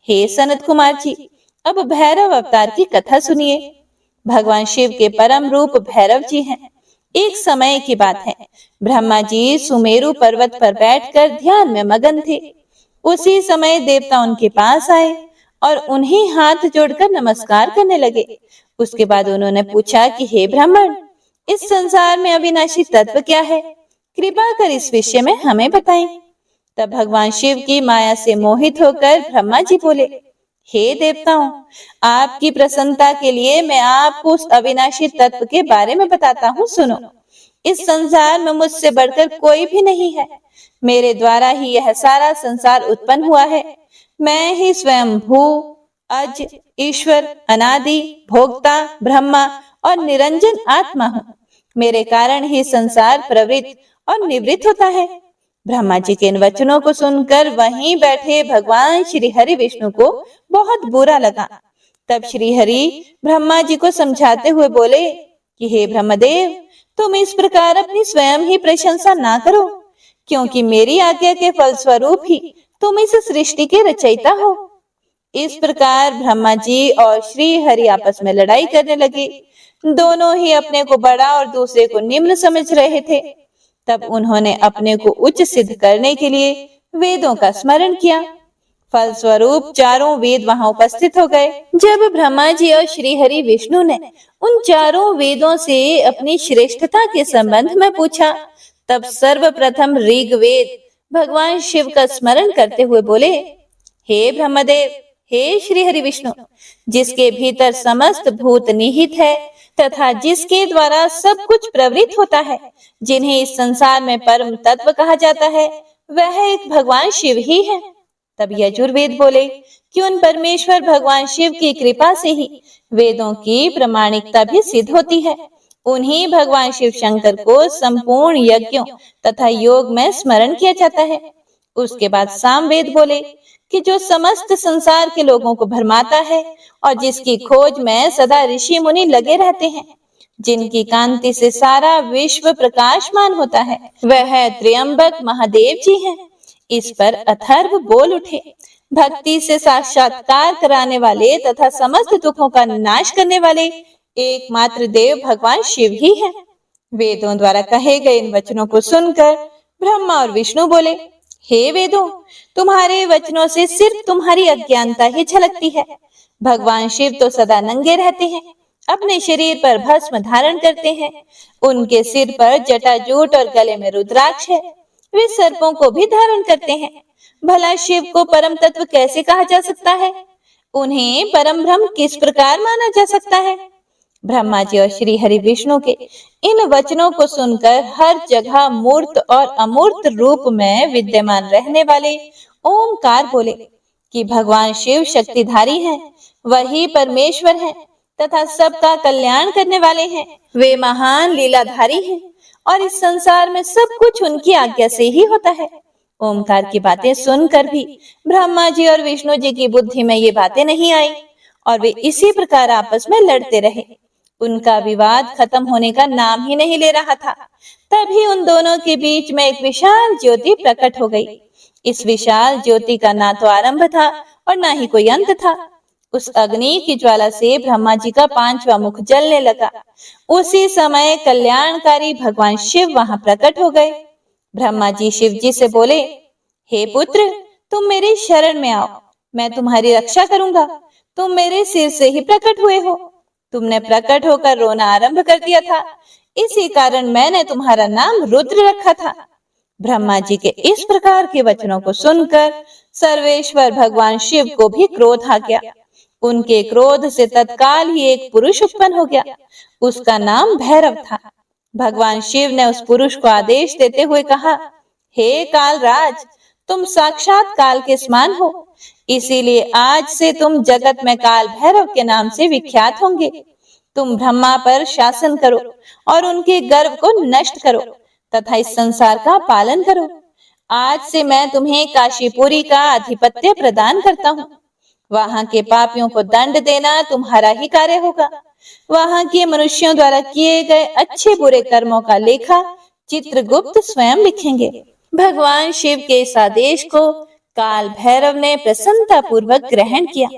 हे सनत कुमार जी, अब भैरव अवतार की कथा सुनिए। भगवान शिव के परम रूप भैरव जी हैं। एक समय की बात है, ब्रह्मा जी सुमेरु पर्वत पर बैठकर ध्यान में मगन थे। उसी समय देवता उनके पास आए और उन्हें हाथ जोड़कर नमस्कार करने लगे। उसके बाद उन्होंने पूछा कि हे ब्राह्मण, इस संसार में अविनाशी तत्व क्या है? कृपा कर इस विषय में हमें बताएं। तब भगवान शिव की माया से मोहित होकर ब्रह्मा जी बोले, हे देवताओं, आपकी प्रसन्नता के लिए मैं आपको उस अविनाशी तत्व के बारे में बताता हूँ, सुनो। इस संसार में मुझसे बढ़कर कोई भी नहीं है। मेरे द्वारा ही यह सारा संसार उत्पन्न हुआ है। मैं ही स्वयं भू, अज, ईश्वर, अनादि, भोक्ता, ब्रह्मा और निरंजन आत्मा हूँ। मेरे कारण ही संसार प्रवृत्त और निवृत्त होता है। ब्रह्मा जी के इन वचनों को सुनकर वहीं बैठे भगवान श्री हरि विष्णु को बहुत बुरा लगा। तब श्री हरि ब्रह्मा जी को समझाते हुए बोले कि हे ब्रह्मदेव, तुम इस प्रकार अपनी स्वयं ही प्रशंसा ना करो, क्योंकि मेरी आज्ञा के फलस्वरूप ही तुम इस सृष्टि के रचयिता हो। इस प्रकार ब्रह्मा जी और श्री हरि आपस में लड़ाई करने लगे। दोनों ही अपने को बड़ा और दूसरे को निम्न समझ रहे थे। तब उन्होंने अपने को उच्च सिद्ध करने के लिए वेदों का स्मरण किया। फलस्वरूप चारों वेद वहां उपस्थित हो गए। जब ब्रह्मा जी और श्री हरि विष्णु ने उन चारों वेदों से अपनी श्रेष्ठता के संबंध में पूछा, तब सर्वप्रथम ऋग्वेद भगवान शिव का स्मरण करते हुए बोले, हे ब्रह्मदेव, हे श्री हरि विष्णु, जिसके भीतर समस्त भूत निहित है तथा जिसके द्वारा सब कुछ प्रवृत्त होता है, जिन्हें इस संसार में परम तत्व कहा जाता है, वह एक भगवान शिव ही है। तब यजुर्वेद बोले कि उन परमेश्वर भगवान शिव की कृपा से ही वेदों की प्रामाणिकता भी सिद्ध होती है। उन्हीं भगवान शिव शंकर को संपूर्ण यज्ञों तथा योग में स्मरण किया जाता है। उसके बाद सामवेद बोले कि जो समस्त संसार के लोगों को भरमाता है और जिसकी खोज में सदा ऋषि मुनि लगे रहते हैं, जिनकी कांति से सारा विश्व प्रकाशमान होता है, वह त्र्यंबक महादेव जी हैं। इस पर अथर्व बोल उठे, भक्ति से साक्षात्कार कराने वाले तथा समस्त दुखों का नाश करने वाले एकमात्र देव भगवान शिव ही हैं। वेदों द्वारा कहे गए इन वचनों को सुनकर ब्रह्मा और विष्णु बोले, हे वेदों, तुम्हारे वचनों से सिर्फ तुम्हारी अज्ञानता ही झलकती है। भगवान शिव तो सदा नंगे रहते हैं, अपने शरीर पर भस्म धारण करते हैं। उनके सिर पर जटाजूट और गले में रुद्राक्ष है। वे सर्पों को भी धारण करते हैं। भला शिव को परम तत्व कैसे कहा जा सकता है? उन्हें परम ब्रह्म किस प्रकार माना जा सकता है? ब्रह्मा जी और श्री हरि विष्णु के इन वचनों को सुनकर हर जगह मूर्त और अमूर्त रूप में विद्यमान रहने वाले ओमकार बोले कि भगवान शिव शक्तिधारी हैं, वही परमेश्वर हैं तथा सबका कल्याण करने वाले हैं। वे महान लीलाधारी हैं और इस संसार में सब कुछ उनकी आज्ञा से ही होता है। ओमकार की बातें सुनकर भी ब्रह्मा जी और विष्णु जी की बुद्धि में ये बातें नहीं आई और वे इसी प्रकार आपस में लड़ते रहे। उनका विवाद खत्म होने का नाम ही नहीं ले रहा था। तभी उन दोनों के बीच में एक विशाल ज्योति प्रकट हो गई। इस विशाल ज्योति का ना तो आरंभ था और ना ही कोई अंत था। उस अग्नि की ज्वाला से ब्रह्मा जी का पांचवा मुख जलने लगा। उसी समय कल्याणकारी भगवान शिव वहां प्रकट हो गए। ब्रह्मा जी शिव जी से बोले, हे पुत्र, तुम मेरी शरण में आओ, मैं तुम्हारी रक्षा करूंगा। तुम मेरे सिर से ही प्रकट हुए हो। तुमने प्रकट होकर रोना आरंभ कर दिया था, इसी कारण मैंने तुम्हारा नाम रुद्र रखा था। ब्रह्मा जी के इस प्रकार के वचनों को सुनकर सर्वेश्वर भगवान शिव को भी क्रोध आ गया। उनके क्रोध से तत्काल ही एक पुरुष उत्पन्न हो गया। उसका नाम भैरव था। भगवान शिव ने उस पुरुष को आदेश देते हुए कहा, हे कालराज, तुम साक्षात काल के समान हो, इसीलिए आज से तुम जगत में काल भैरव के नाम से विख्यात होंगे। तुम ब्रह्मा पर शासन करो और उनके गर्व को नष्ट करो तथा इस संसार का पालन करो। आज से मैं तुम्हें काशीपुरी का आधिपत्य प्रदान करता हूँ। वहां के पापियों को दंड देना तुम्हारा ही कार्य होगा। वहां के मनुष्यों द्वारा किए गए अच्छे बुरे कर्मों का लेखा चित्रगुप्त स्वयं लिखेंगे। भगवान शिव के इस आदेश को काल भैरव ने प्रसन्नता पूर्वक ग्रहण किया।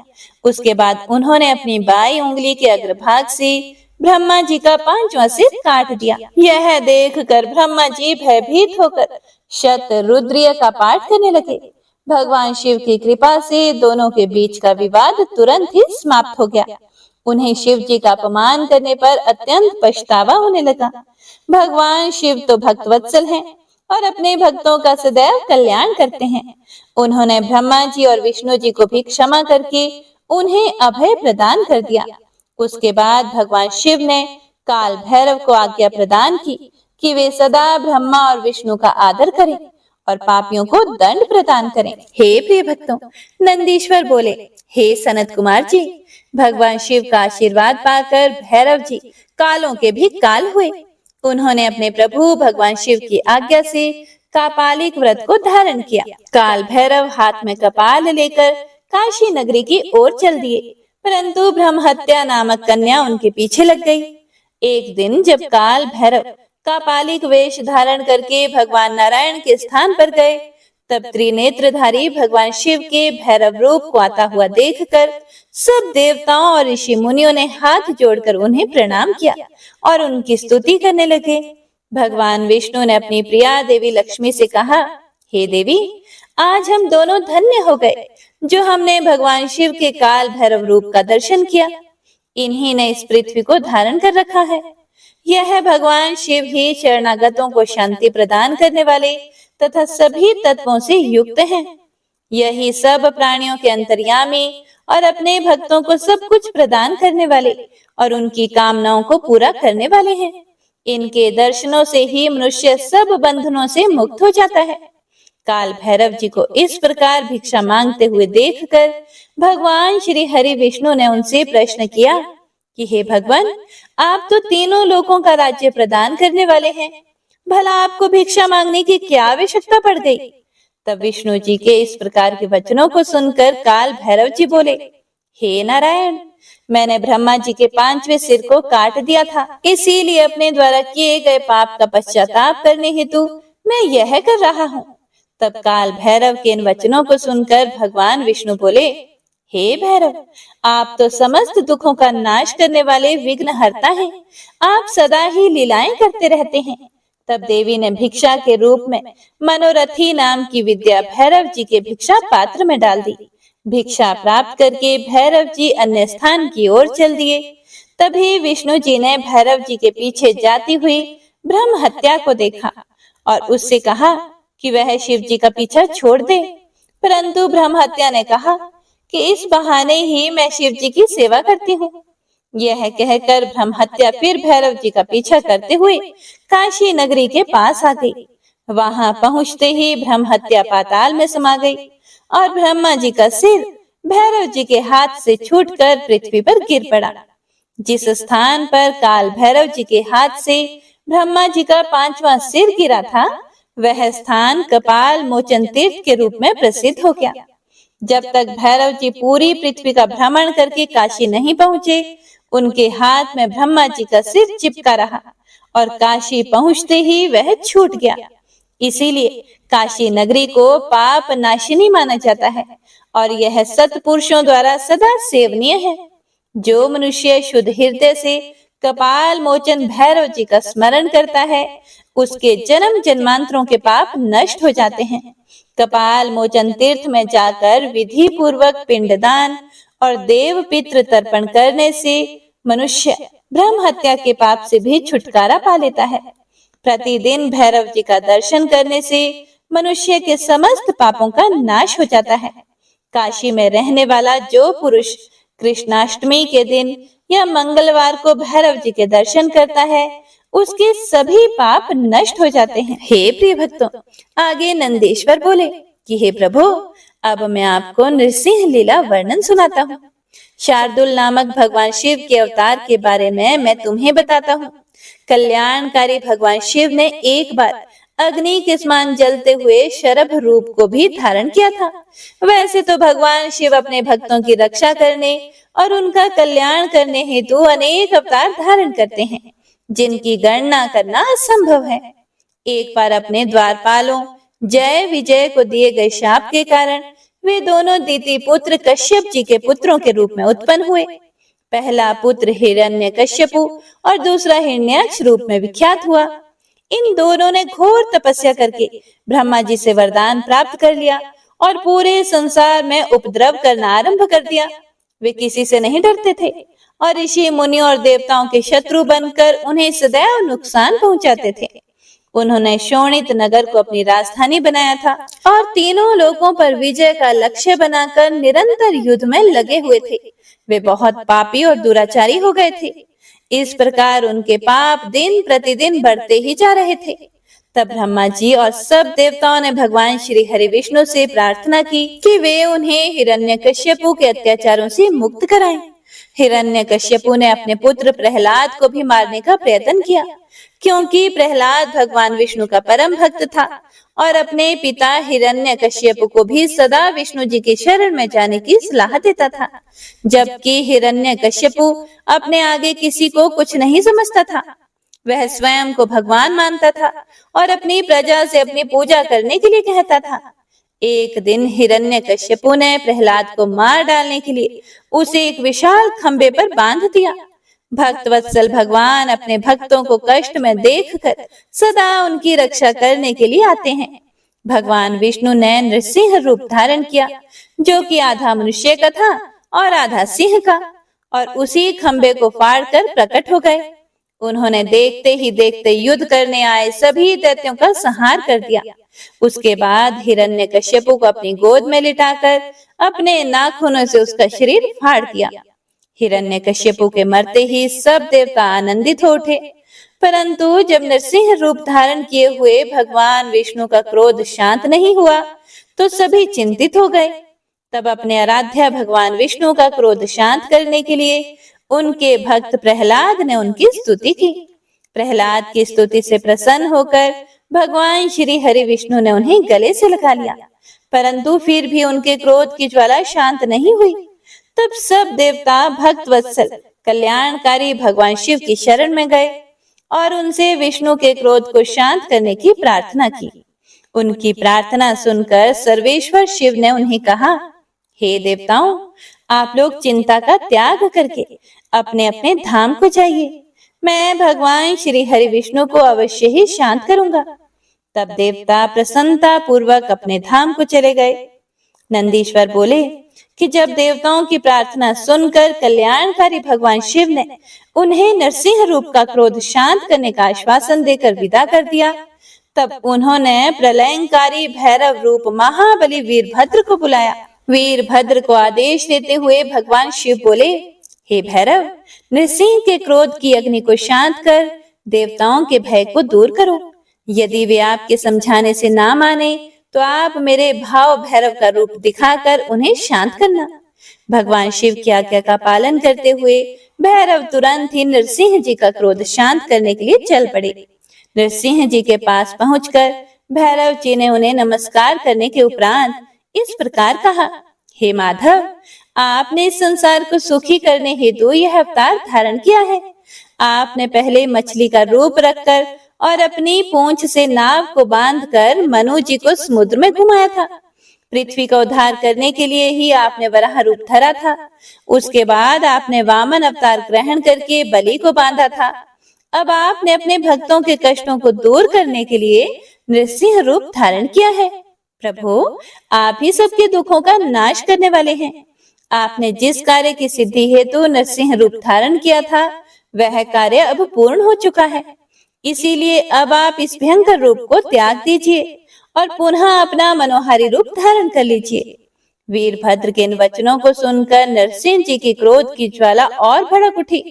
उसके बाद उन्होंने अपनी बाई उंगली के अग्रभाग से ब्रह्मा जी का पांचवा सिर काट दिया। यह देखकर ब्रह्मा जी भयभीत होकर शतरुद्रीय का पाठ करने लगे। भगवान शिव की कृपा से दोनों के बीच का विवाद तुरंत ही समाप्त हो गया। उन्हें शिव जी का अपमान करने पर अत्यंत पछतावा होने लगा। भगवान शिव तो भक्तवत्सल हैं और अपने भक्तों का सदैव कल्याण करते हैं। उन्होंने ब्रह्मा जी और विष्णु जी को भी क्षमा करके उन्हें अभय प्रदान कर दिया। उसके बाद भगवान शिव ने काल भैरव को आज्ञा प्रदान की कि वे सदा ब्रह्मा और विष्णु का आदर करें और पापियों को दंड प्रदान करें। हे प्रिय भक्तों, नंदीश्वर बोले, हे सनत कुमार जी, भगवान शिव का आशीर्वाद पाकर भैरव जी कालों के भी काल हुए। उन्होंने अपने प्रभु भगवान शिव की आज्ञा से कापालिक व्रत को धारण किया। काल भैरव हाथ में कपाल लेकर काशी नगरी की ओर चल दिए, परंतु ब्रह्महत्या नामक कन्या उनके पीछे लग गई। एक दिन जब काल भैरव कापालिक वेश धारण करके भगवान नारायण के स्थान पर गए, तब त्रिनेत्रधारी भगवान शिव के भैरव रूप को आता हुआ देखकर सब देवताओं और ऋषि मुनियों ने हाथ जोड़कर उन्हें प्रणाम किया और उनकी स्तुति करने लगे। भगवान विष्णु ने अपनी प्रिया देवी लक्ष्मी से कहा, हे देवी, आज हम दोनों धन्य हो गए जो हमने भगवान शिव के काल भैरव रूप का दर्शन किया। इन्हीं ने इस पृथ्वी को धारण कर रखा है। यह भगवान शिव ही शरणागतों को शांति प्रदान करने वाले तथा सभी तत्वों से युक्त हैं। यही सब प्राणियों के अंतर्यामी और अपने भक्तों को सब कुछ प्रदान करने वाले और उनकी कामनाओं को पूरा करने वाले हैं। इनके दर्शनों से ही मनुष्य सब बंधनों से मुक्त हो जाता है। काल भैरव जी को इस प्रकार भिक्षा मांगते हुए देखकर भगवान श्री हरि विष्णु ने उनसे प्रश्न किया कि हे भगवान, आप तो तीनों लोकों का राज्य प्रदान करने वाले हैं, भला आपको भिक्षा मांगने की क्या आवश्यकता पड़ गई? तब विष्णु जी के इस प्रकार के वचनों को सुनकर काल भैरव जी बोले, हे नारायण, मैंने ब्रह्मा जी के 5वें सिर को काट दिया था, इसीलिए अपने द्वारा किए गए पाप का पश्चाताप करने हेतु मैं यह कर रहा हूँ। तब काल भैरव के इन वचनों को सुनकर भगवान विष्णु बोले, हे भैरव, आप तो समस्त दुखों का नाश करने वाले विघ्नहर्ता हैं। आप सदा ही लीलाएं करते रहते हैं। तब देवी ने भिक्षा के रूप में मनोरथी नाम की विद्या भैरव जी के भिक्षा पात्र में डाल दी। भिक्षा प्राप्त करके भैरव जी अन्य स्थान की ओर चल दिए। तभी विष्णु जी ने भैरव जी के पीछे जाती हुई ब्रह्म हत्या को देखा और उससे कहा कि वह शिव जी का पीछा छोड़ दे। परंतु ब्रह्म हत्या ने कहा कि इस बहाने ही मैं शिव जी की सेवा करती हूँ। यह कहकर ब्रह्म हत्या फिर भैरव जी का पीछा करते हुए काशी नगरी के पास आ गई। वहां पहुंचते ही ब्रह्म हत्या पाताल में समा गई और ब्रह्मा जी का सिर भैरव जी के हाथ से छूटकर पृथ्वी पर गिर पड़ा। जिस स्थान पर काल भैरव जी के हाथ से ब्रह्मा जी का 5वां सिर गिरा था, वह स्थान कपाल मोचन तीर्थ के रूप में प्रसिद्ध हो गया। जब तक भैरव जी पूरी पृथ्वी का भ्रमण करके काशी नहीं पहुंचे, उनके हाथ में ब्रह्मा जी का सिर चिपका रहा और काशी पहुंचते ही वह छूट गया। इसीलिए काशी नगरी को पाप नाशिनी माना जाता है और यह सत्पुरुषों द्वारा सदा सेवनीय है। जो मनुष्य शुद्ध हृदय से कपाल मोचन भैरव जी का स्मरण करता है, उसके जन्म जन्मांतरों के पाप नष्ट हो जाते हैं। कपाल मोचन तीर्थ में जाकर विधि पूर्वक पिंडदान और देव पितृ तर्पण करने से मनुष्य ब्रह्म हत्या के पाप से भी छुटकारा पा लेता है। प्रतिदिन भैरव जी का दर्शन करने से मनुष्य के समस्त पापों का नाश हो जाता है। काशी में रहने वाला जो पुरुष कृष्णाष्टमी के दिन या मंगलवार को भैरव जी के दर्शन करता है, उसके सभी पाप नष्ट हो जाते हैं। हे प्रिय भक्तों, आगे नंदेश्वर बोले कि हे प्रभु, अब मैं आपको नृसिंह लीला वर्णन सुनाता हूँ। शार्दुल नामक भगवान शिव के अवतार के बारे में मैं तुम्हें बताता हूँ। कल्याणकारी भगवान शिव ने एक बार अग्नि के समान जलते हुए शरभ रूप को भी धारण किया था। वैसे तो भगवान शिव अपने भक्तों की रक्षा करने और उनका कल्याण करने हेतु अनेक अवतार धारण करते हैं, जिनकी गणना करना असंभव है। एक बार अपने द्वारपालों जय विजय को दिए गए शाप के कारण वे दोनों दीति पुत्र कश्यप जी के पुत्रों के रूप में उत्पन्न हुए। पहला पुत्र हिरण्यकश्यपु और दूसरा हिरण्याक्ष रूप में विख्यात हुआ। इन दोनों ने घोर तपस्या करके ब्रह्मा जी से वरदान प्राप्त कर लिया और पूरे संसार में उपद्रव करना आरंभ कर दिया। वे किसी से नहीं डरते थे और ऋषि मुनियों और देवताओं के शत्रु बनकर उन्हें सदैव नुकसान पहुंचाते थे। उन्होंने शोणित नगर को अपनी राजधानी बनाया था और तीनों लोकों पर विजय का लक्ष्य बनाकर निरंतर युद्ध में लगे हुए थे। वे बहुत पापी और दुराचारी हो गए थे। इस प्रकार उनके पाप दिन प्रतिदिन बढ़ते ही जा रहे थे। तब ब्रह्मा जी और सब देवताओं ने भगवान श्री हरि विष्णु से प्रार्थना की कि वे उन्हें हिरण्यकश्यपु के अत्याचारों से मुक्त कराएं। हिरण्यकश्यपु ने अपने पुत्र प्रहलाद को भी मारने का प्रयत्न किया, क्योंकि प्रहलाद भगवान विष्णु का परम भक्त था और अपने पिता हिरण्यकश्यपु को भी सदा विष्णु जी की शरण में जाने की सलाह देता था। जबकि हिरण्यकश्यपु अपने आगे किसी को कुछ नहीं समझता था। वह स्वयं को भगवान मानता था और अपनी प्रजा से अपनी पूजा करने के लिए कहता था। एक दिन हिरण्यकश्यपु ने प्रहलाद को मार डालने के लिए उसे एक विशाल खंबे पर बांध दिया। भक्त वत्सल भगवान अपने भक्तों को कष्ट में देखकर सदा उनकी रक्षा करने के लिए आते हैं। भगवान विष्णु ने नृसिंह रूप धारण किया, जो कि आधा मनुष्य का था और आधा सिंह का, और उसी खंबे को फाड़कर प्रकट हो गए। उन्होंने देखते ही देखते युद्ध करने आए सभी दैत्यों का संहार कर दिया। उसके बाद हिरण्यकश्यपु को अपनी गोद में लिटाकर अपने नाखूनों से उसका शरीर फाड़ दिया। हिरण्यकश्यपु के मरते ही सब देवता आनंदित हो उठे, परंतु जब नरसिंह रूप धारण किए हुए भगवान विष्णु का क्रोध शांत नहीं हुआ तो सभी चिंतित हो गए। तब अपने आराध्य भगवान विष्णु का क्रोध शांत करने के लिए उनके भक्त प्रहलाद ने उनकी स्तुति की। प्रहलाद की स्तुति से प्रसन्न होकर भगवान श्री हरि विष्णु ने उन्हें गले से लगा लिया, परंतु फिर भी उनके क्रोध की ज्वाला शांत नहीं हुई। तब सब देवता भक्त वत्सल कल्याणकारी भगवान शिव की शरण में गए और उनसे विष्णु के क्रोध को शांत करने की प्रार्थना की। उनकी प्रार्थना सुनकर सर्वेश्वर शिव ने उन्हें कहा, हे देवताओं, आप लोग चिंता का त्याग करके अपने अपने धाम को जाइए। मैं भगवान श्री हरि विष्णु को अवश्य ही शांत करूंगा। तब देवता प्रसन्नता पूर्वक अपने धाम को चले गए। नंदीश्वर बोले कि जब देवताओं की प्रार्थना सुनकर कल्याणकारी भगवान शिव ने उन्हें नरसिंह रूप का क्रोध शांत करने का आश्वासन देकर विदा कर दिया, तब उन्होंने प्रलयंकारी भैरव रूप महाबली वीरभद्र को बुलाया। वीरभद्र को आदेश देते हुए भगवान शिव बोले, हे भैरव, नृसिंह के क्रोध की अग्नि को शांत कर देवताओं के भय को दूर करो। यदि वे आपके समझाने से ना माने तो आप मेरे भाव भैरव का रूप दिखाकर उन्हें शांत करना। भगवान शिव की आज्ञा का पालन करते हुए भैरव तुरंत ही नरसिंह जी का क्रोध शांत करने के लिए चल पड़े। नरसिंह जी के पास पहुंचकर भैरव जी ने उन्हें नमस्कार करने के उपरांत इस प्रकार कहा, हे माधव, आपने इस संसार को सुखी करने हेतु यह अवतार धारण किया है। आपने पहले मछली का रूप रखकर और अपनी पूंछ से नाव को बांधकर मनु जी को समुद्र में घुमाया था। पृथ्वी का उद्धार करने के लिए ही आपने वराह रूप धरा था। उसके बाद आपने वामन अवतार ग्रहण करके बलि को बांधा था। अब आपने अपने भक्तों के कष्टों को दूर करने के लिए नृसिंह रूप धारण किया है। प्रभु, आप ही सबके दुखों का नाश करने वाले हैं। आपने जिस कार्य की सिद्धि हेतु नरसिंह रूप धारण किया था वह कार्य अब पूर्ण हो चुका है। इसीलिए अब आप इस भयंकर रूप को त्याग दीजिए और पुनः अपना मनोहारी रूप धारण कर लीजिए। वीरभद्र के इन वचनों को सुनकर नरसिंह जी की क्रोध की ज्वाला और भड़क उठी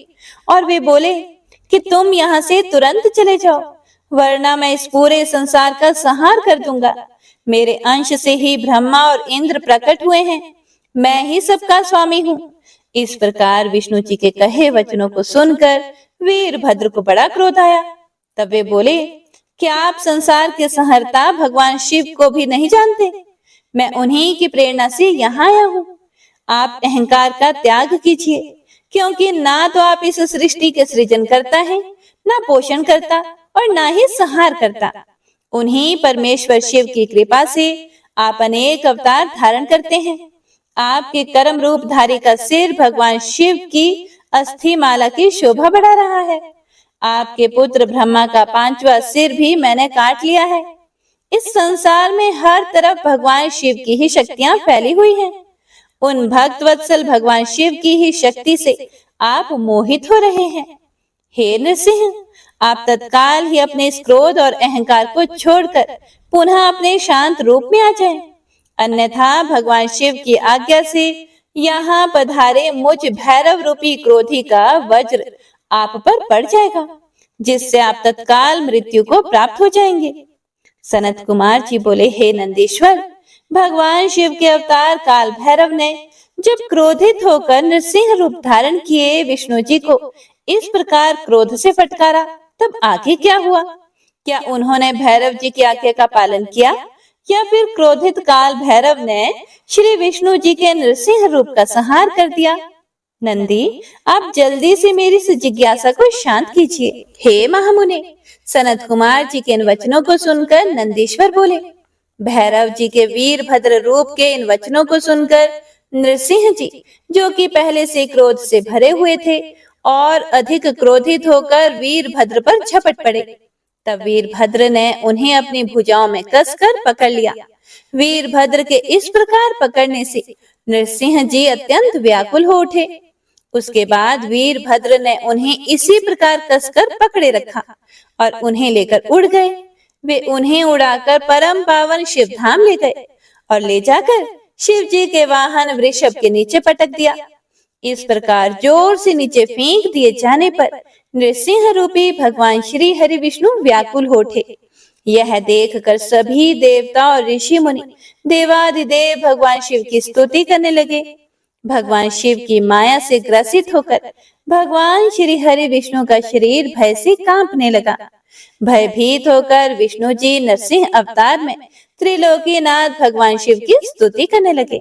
और वे बोले कि तुम यहाँ से तुरंत चले जाओ, वरना मैं इस पूरे संसार का संहार कर दूंगा। मेरे अंश से ही ब्रह्मा और इंद्र प्रकट हुए हैं। मैं ही सबका स्वामी हूँ। इस प्रकार विष्णु जी के कहे वचनों को सुनकर वीरभद्र को बड़ा क्रोध आया। तब वे बोले, क्या आप संसार के संहर्ता भगवान शिव को भी नहीं जानते? मैं उन्हीं की प्रेरणा से यहाँ आया हूँ। आप अहंकार का त्याग कीजिए, क्योंकि ना तो आप इस सृष्टि के सृजन करता है, ना पोषण करता और ना ही संहार करता। उन्हीं परमेश्वर शिव की कृपा से आप अनेक अवतार धारण करते हैं। आपके कर्म रूप धारी का सिर भगवान शिव की अस्थि माला की शोभा बढ़ा रहा है। आपके पुत्र ब्रह्मा का 5वां सिर भी मैंने काट लिया है। इस संसार में हर तरफ भगवान शिव की ही शक्तियां फैली हुई हैं। उन भक्त वत्सल भगवान शिव की ही शक्ति से आप मोहित हो रहे हैं। हे नृसिंह, आप तत्काल ही अपने इस क्रोध और अहंकार को छोड़कर पुनः अपने शांत रूप में आ जाएं। अन्यथा भगवान शिव की आज्ञा से यहाँ पधारे मुझ भैरव रूपी क्रोधी का वज्र आप पर पड़ जाएगा, जिससे आप तत्काल मृत्यु को प्राप्त हो जाएंगे। सनत कुमार जी बोले, हे नंदीश्वर, भगवान शिव के अवतार काल भैरव ने जब क्रोधित होकर नृसिंह रूप धारण किए विष्णु जी को इस प्रकार क्रोध से फटकारा, तब आगे क्या हुआ? क्या उन्होंने भैरव जी की आज्ञा का पालन किया या फिर क्रोधित काल भैरव ने श्री विष्णु जी के नृसिंह रूप का संहार कर दिया? नंदी, आप जल्दी से मेरी इस जिज्ञासा को शांत कीजिए। हे महामुने, सनत कुमार जी के इन वचनों को सुनकर नंदीश्वर बोले। भैरव जी के वीरभद्र रूप के इन वचनों को सुनकर नृसिंह जी, जो कि पहले से क्रोध से भरे हुए थे और अधिक क्रोधित होकर वीरभद्र पर झपट पड़े। तब वीरभद्र ने उन्हें अपनी भुजाओं में कसकर पकड़ लिया। वीरभद्र के इस प्रकार पकड़ने से नरसिंह जी अत्यंत व्याकुल हो उठे। उसके बाद वीरभद्र ने उन्हें इसी प्रकार कसकर पकड़े रखा और उन्हें लेकर उड़ गए। वे उन्हें उड़ाकर परम पावन शिवधाम ले गए और ले जाकर शिव जी के वाहन वृषभ के नीचे पटक दिया। इस प्रकार जोर से नीचे फेंक दिए जाने पर नृसिंह रूपी भगवान श्री हरि विष्णु व्याकुल हो उठे। यह देखकर सभी देवता और ऋषि मुनि देवाधिदेव भगवान शिव की स्तुति करने लगे। भगवान शिव की माया से ग्रसित होकर भगवान श्री हरि विष्णु का शरीर भय से कांपने लगा। भयभीत होकर विष्णु जी नरसिंह अवतार में त्रिलोकीनाथ भगवान शिव की स्तुति करने लगे।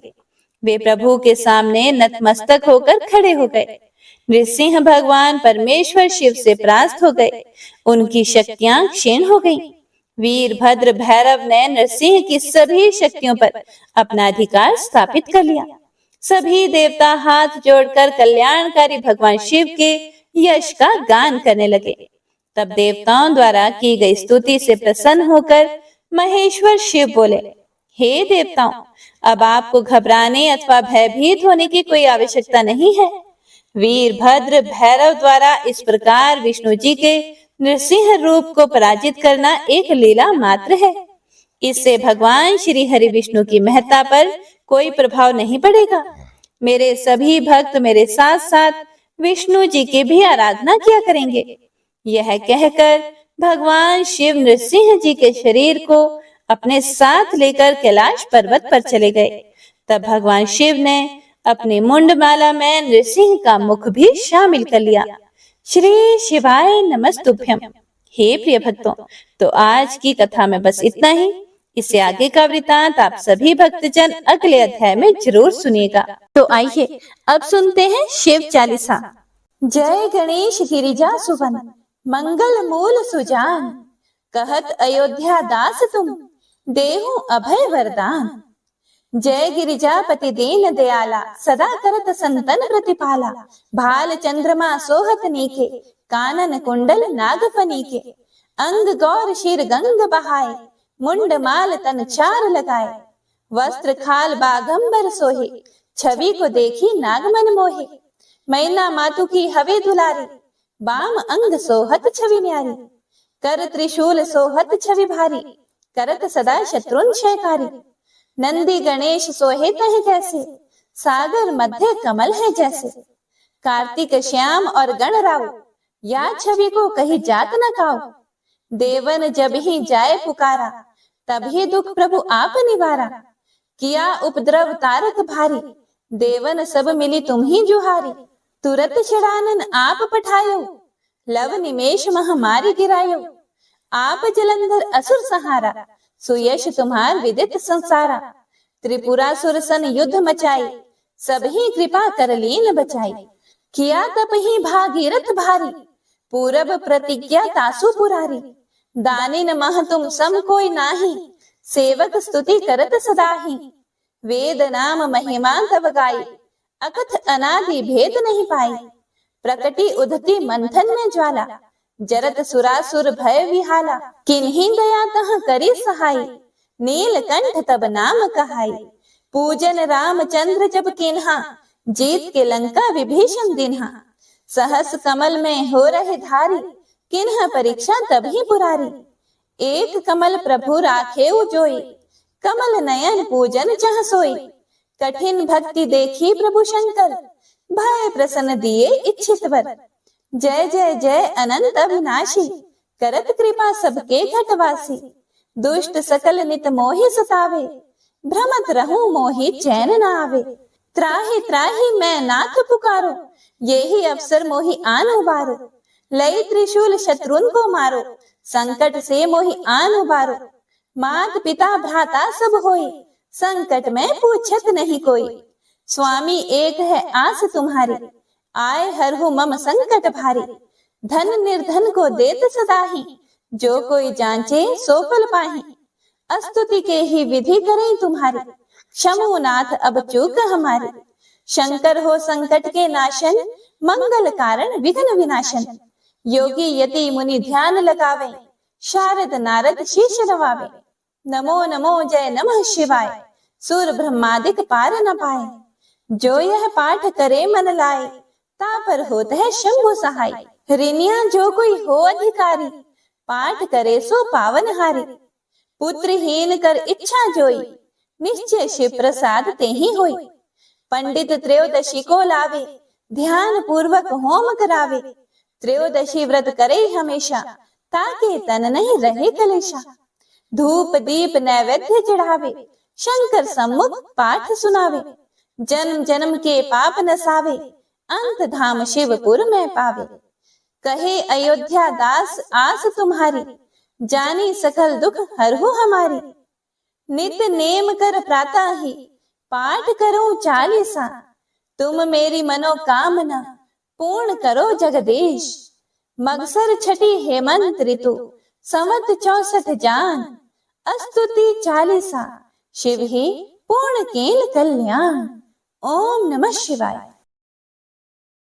वे प्रभु के सामने नतमस्तक होकर खड़े हो गए। नृसिंह भगवान परमेश्वर शिव से परास्त हो गए। उनकी शक्तियां क्षीण हो गईं। वीरभद्र भैरव ने नरसिंह की सभी शक्तियों पर अपना अधिकार स्थापित कर लिया। सभी देवता हाथ जोड़कर कल्याणकारी भगवान शिव के यश का गान करने लगे। तब देवताओं द्वारा की गई स्तुति से प्रसन्न होकर महेश्वर शिव बोले, हे देवताओं, अब आपको घबराने अथवा भयभीत होने की कोई आवश्यकता नहीं है। वीरभद्र भैरव द्वारा इस प्रकार विष्णु जी के नृसिंह रूप को पराजित करना एक लीला मात्र है। इससे भगवान श्री हरि विष्णु की महत्ता पर कोई प्रभाव नहीं पड़ेगा। मेरे सभी भक्त मेरे साथ साथ विष्णु जी की भी आराधना किया करेंगे। यह कहकर भगवान शिव नृसिंह जी के शरीर को अपने साथ लेकर कैलाश पर्वत पर चले गए। तब भगवान शिव ने अपनी मुंडमाला में नृसिंह का मुख भी शामिल कर लिया। श्री शिवाय नमस्तुभ्यम। हे प्रिय भक्तों, तो आज की कथा में बस इतना ही। इससे आगे का वृतांत आप सभी भक्तजन अगले अध्याय में जरूर सुनिएगा। तो आइए अब सुनते हैं शिव चालीसा। जय गणेश गिरिजा सुवन, मंगल मूल सुजान, कहत अयोध्या दास तुम, देहु अभय वरदान। जय गिरिजापति दीन दयाला, सदा करत संतन प्रतिपाला। भाल चंद्रमा सोहत नीके, कानन कुंडल नागफनी के। अंग गौर शिर गंग बहाए, मुंड माल तन चार लगाए। वस्त्र खाल बागंबर सोहे, छवि को देखी नागमन मोहे। मैना मातु की हवे दुलारी, बाम अंग सोहत छवि न्यारी। कर त्रिशूल सोहत छवि भारी, करत सदा शत्रुन क्षयकारी। नंदी गणेश सोहे तह जैसे, सागर मध्य कमल है जैसे। कार्तिक श्याम और गण राव, या छवि को कही जात न काओ। देवन जब ही जाए पुकारा, तभी दुख प्रभु आप निवारा। किया उपद्रव तारक भारी, देवन सब मिली तुम ही जुहारी। तुरत षडानन आप पठायो, लव निमेष महामारी गिरायो। आप जलंधर असुर सहारा, सुयश तुम्हार विदित संसारा। त्रिपुरासुर सन युद्ध मचाई, सब ही कृपा कर लीन बचाई। किया तप ही भागीरथ भारी, पूरब प्रतिज्ञा तासु पुरारी। दानिन मह तुम सम कोई नाही, सेवक स्तुति करत सदाही। वेद नाम महिमा तव गाई, अकथ अनादि भेद नहीं पाई। प्रकटी उधती मंथन में ज्वाला, जरत सुरासुर भय विहाला। किन्हीं दया तह करी सहाय, नीलकंठ तब नाम कहाई। पूजन रामचंद्र जब किन्हा, जीत के लंका विभीषण दिन्हा। सहस कमल में हो रहे धारी, किन्ह परीक्षा तभी पुरारी। एक कमल प्रभु राखे जोई, कमल नयन पूजन चह सोई। कठिन भक्ति देखी प्रभु शंकर, भय प्रसन्न दिए इच्छित वर। जय जय जय अनंत अविनाशी, करत कृपा सबके घटवासी। दुष्ट सकल नित मोहि सतावे, भ्रमत रहूं मोहि चैन न आवे। त्राहि त्राहि मैं नाथ पुकारो, यही अवसर मोहि आन उबारो। लई त्रिशूल शत्रुन को मारो, संकट से मोहि आन उबारो। मात पिता भ्राता सब होई, संकट में पूछत नहीं कोई। स्वामी एक है आस तुम्हारी, आए हरहु मम संकट भारी। धन निर्धन को देत सदाही, जो कोई जांचे सो फल पाही। स्तुति के ही विधि करें तुम्हारी, क्षमु नाथ अब चूक हमारी। शंकर हो संकट के नाशन, मंगल कारण विघ्न विनाशन। योगी यति मुनि ध्यान लगावे, शारद नारद शीश नवावे, नमो नमो जय नमः शिवाय, सूर ब्रह्मादिक पार न पाए, जो यह पाठ करे मन लाए, ता पर होत है शंभु सहाय। ऋणिया जो कोई हो अधिकारी, पाठ करे सो पावन हारी, पुत्रहीन कर इच्छा जोई, निश्चय शिव प्रसाद ते ही होई। पंडित त्रयोदशी को लावे, ध्यान पूर्वक होम करावे, त्रयोदशी व्रत करे हमेशा, ताके तन नहीं रहे कलेशा। धूप दीप नैवेद्य चढ़ावे, शंकर सम्मुख पाठ सुनावे, जन्म जन्म के पाप नसावे, अंत धाम शिवपुर में पावे। कहे अयोध्या दास आस तुम्हारी, जानी सकल दुख हरहु हमारी। नित नेम कर प्रातः ही, पाठ करो चालीसा, तुम मेरी मनोकामना, पूर्ण करो जगदीश। मगसर छठी हेमंत ऋतु, संवत 64 जान, अस्तुति चालीसा, शिव ही पूर्ण कील कल्याण। ओम नमः शिवाय।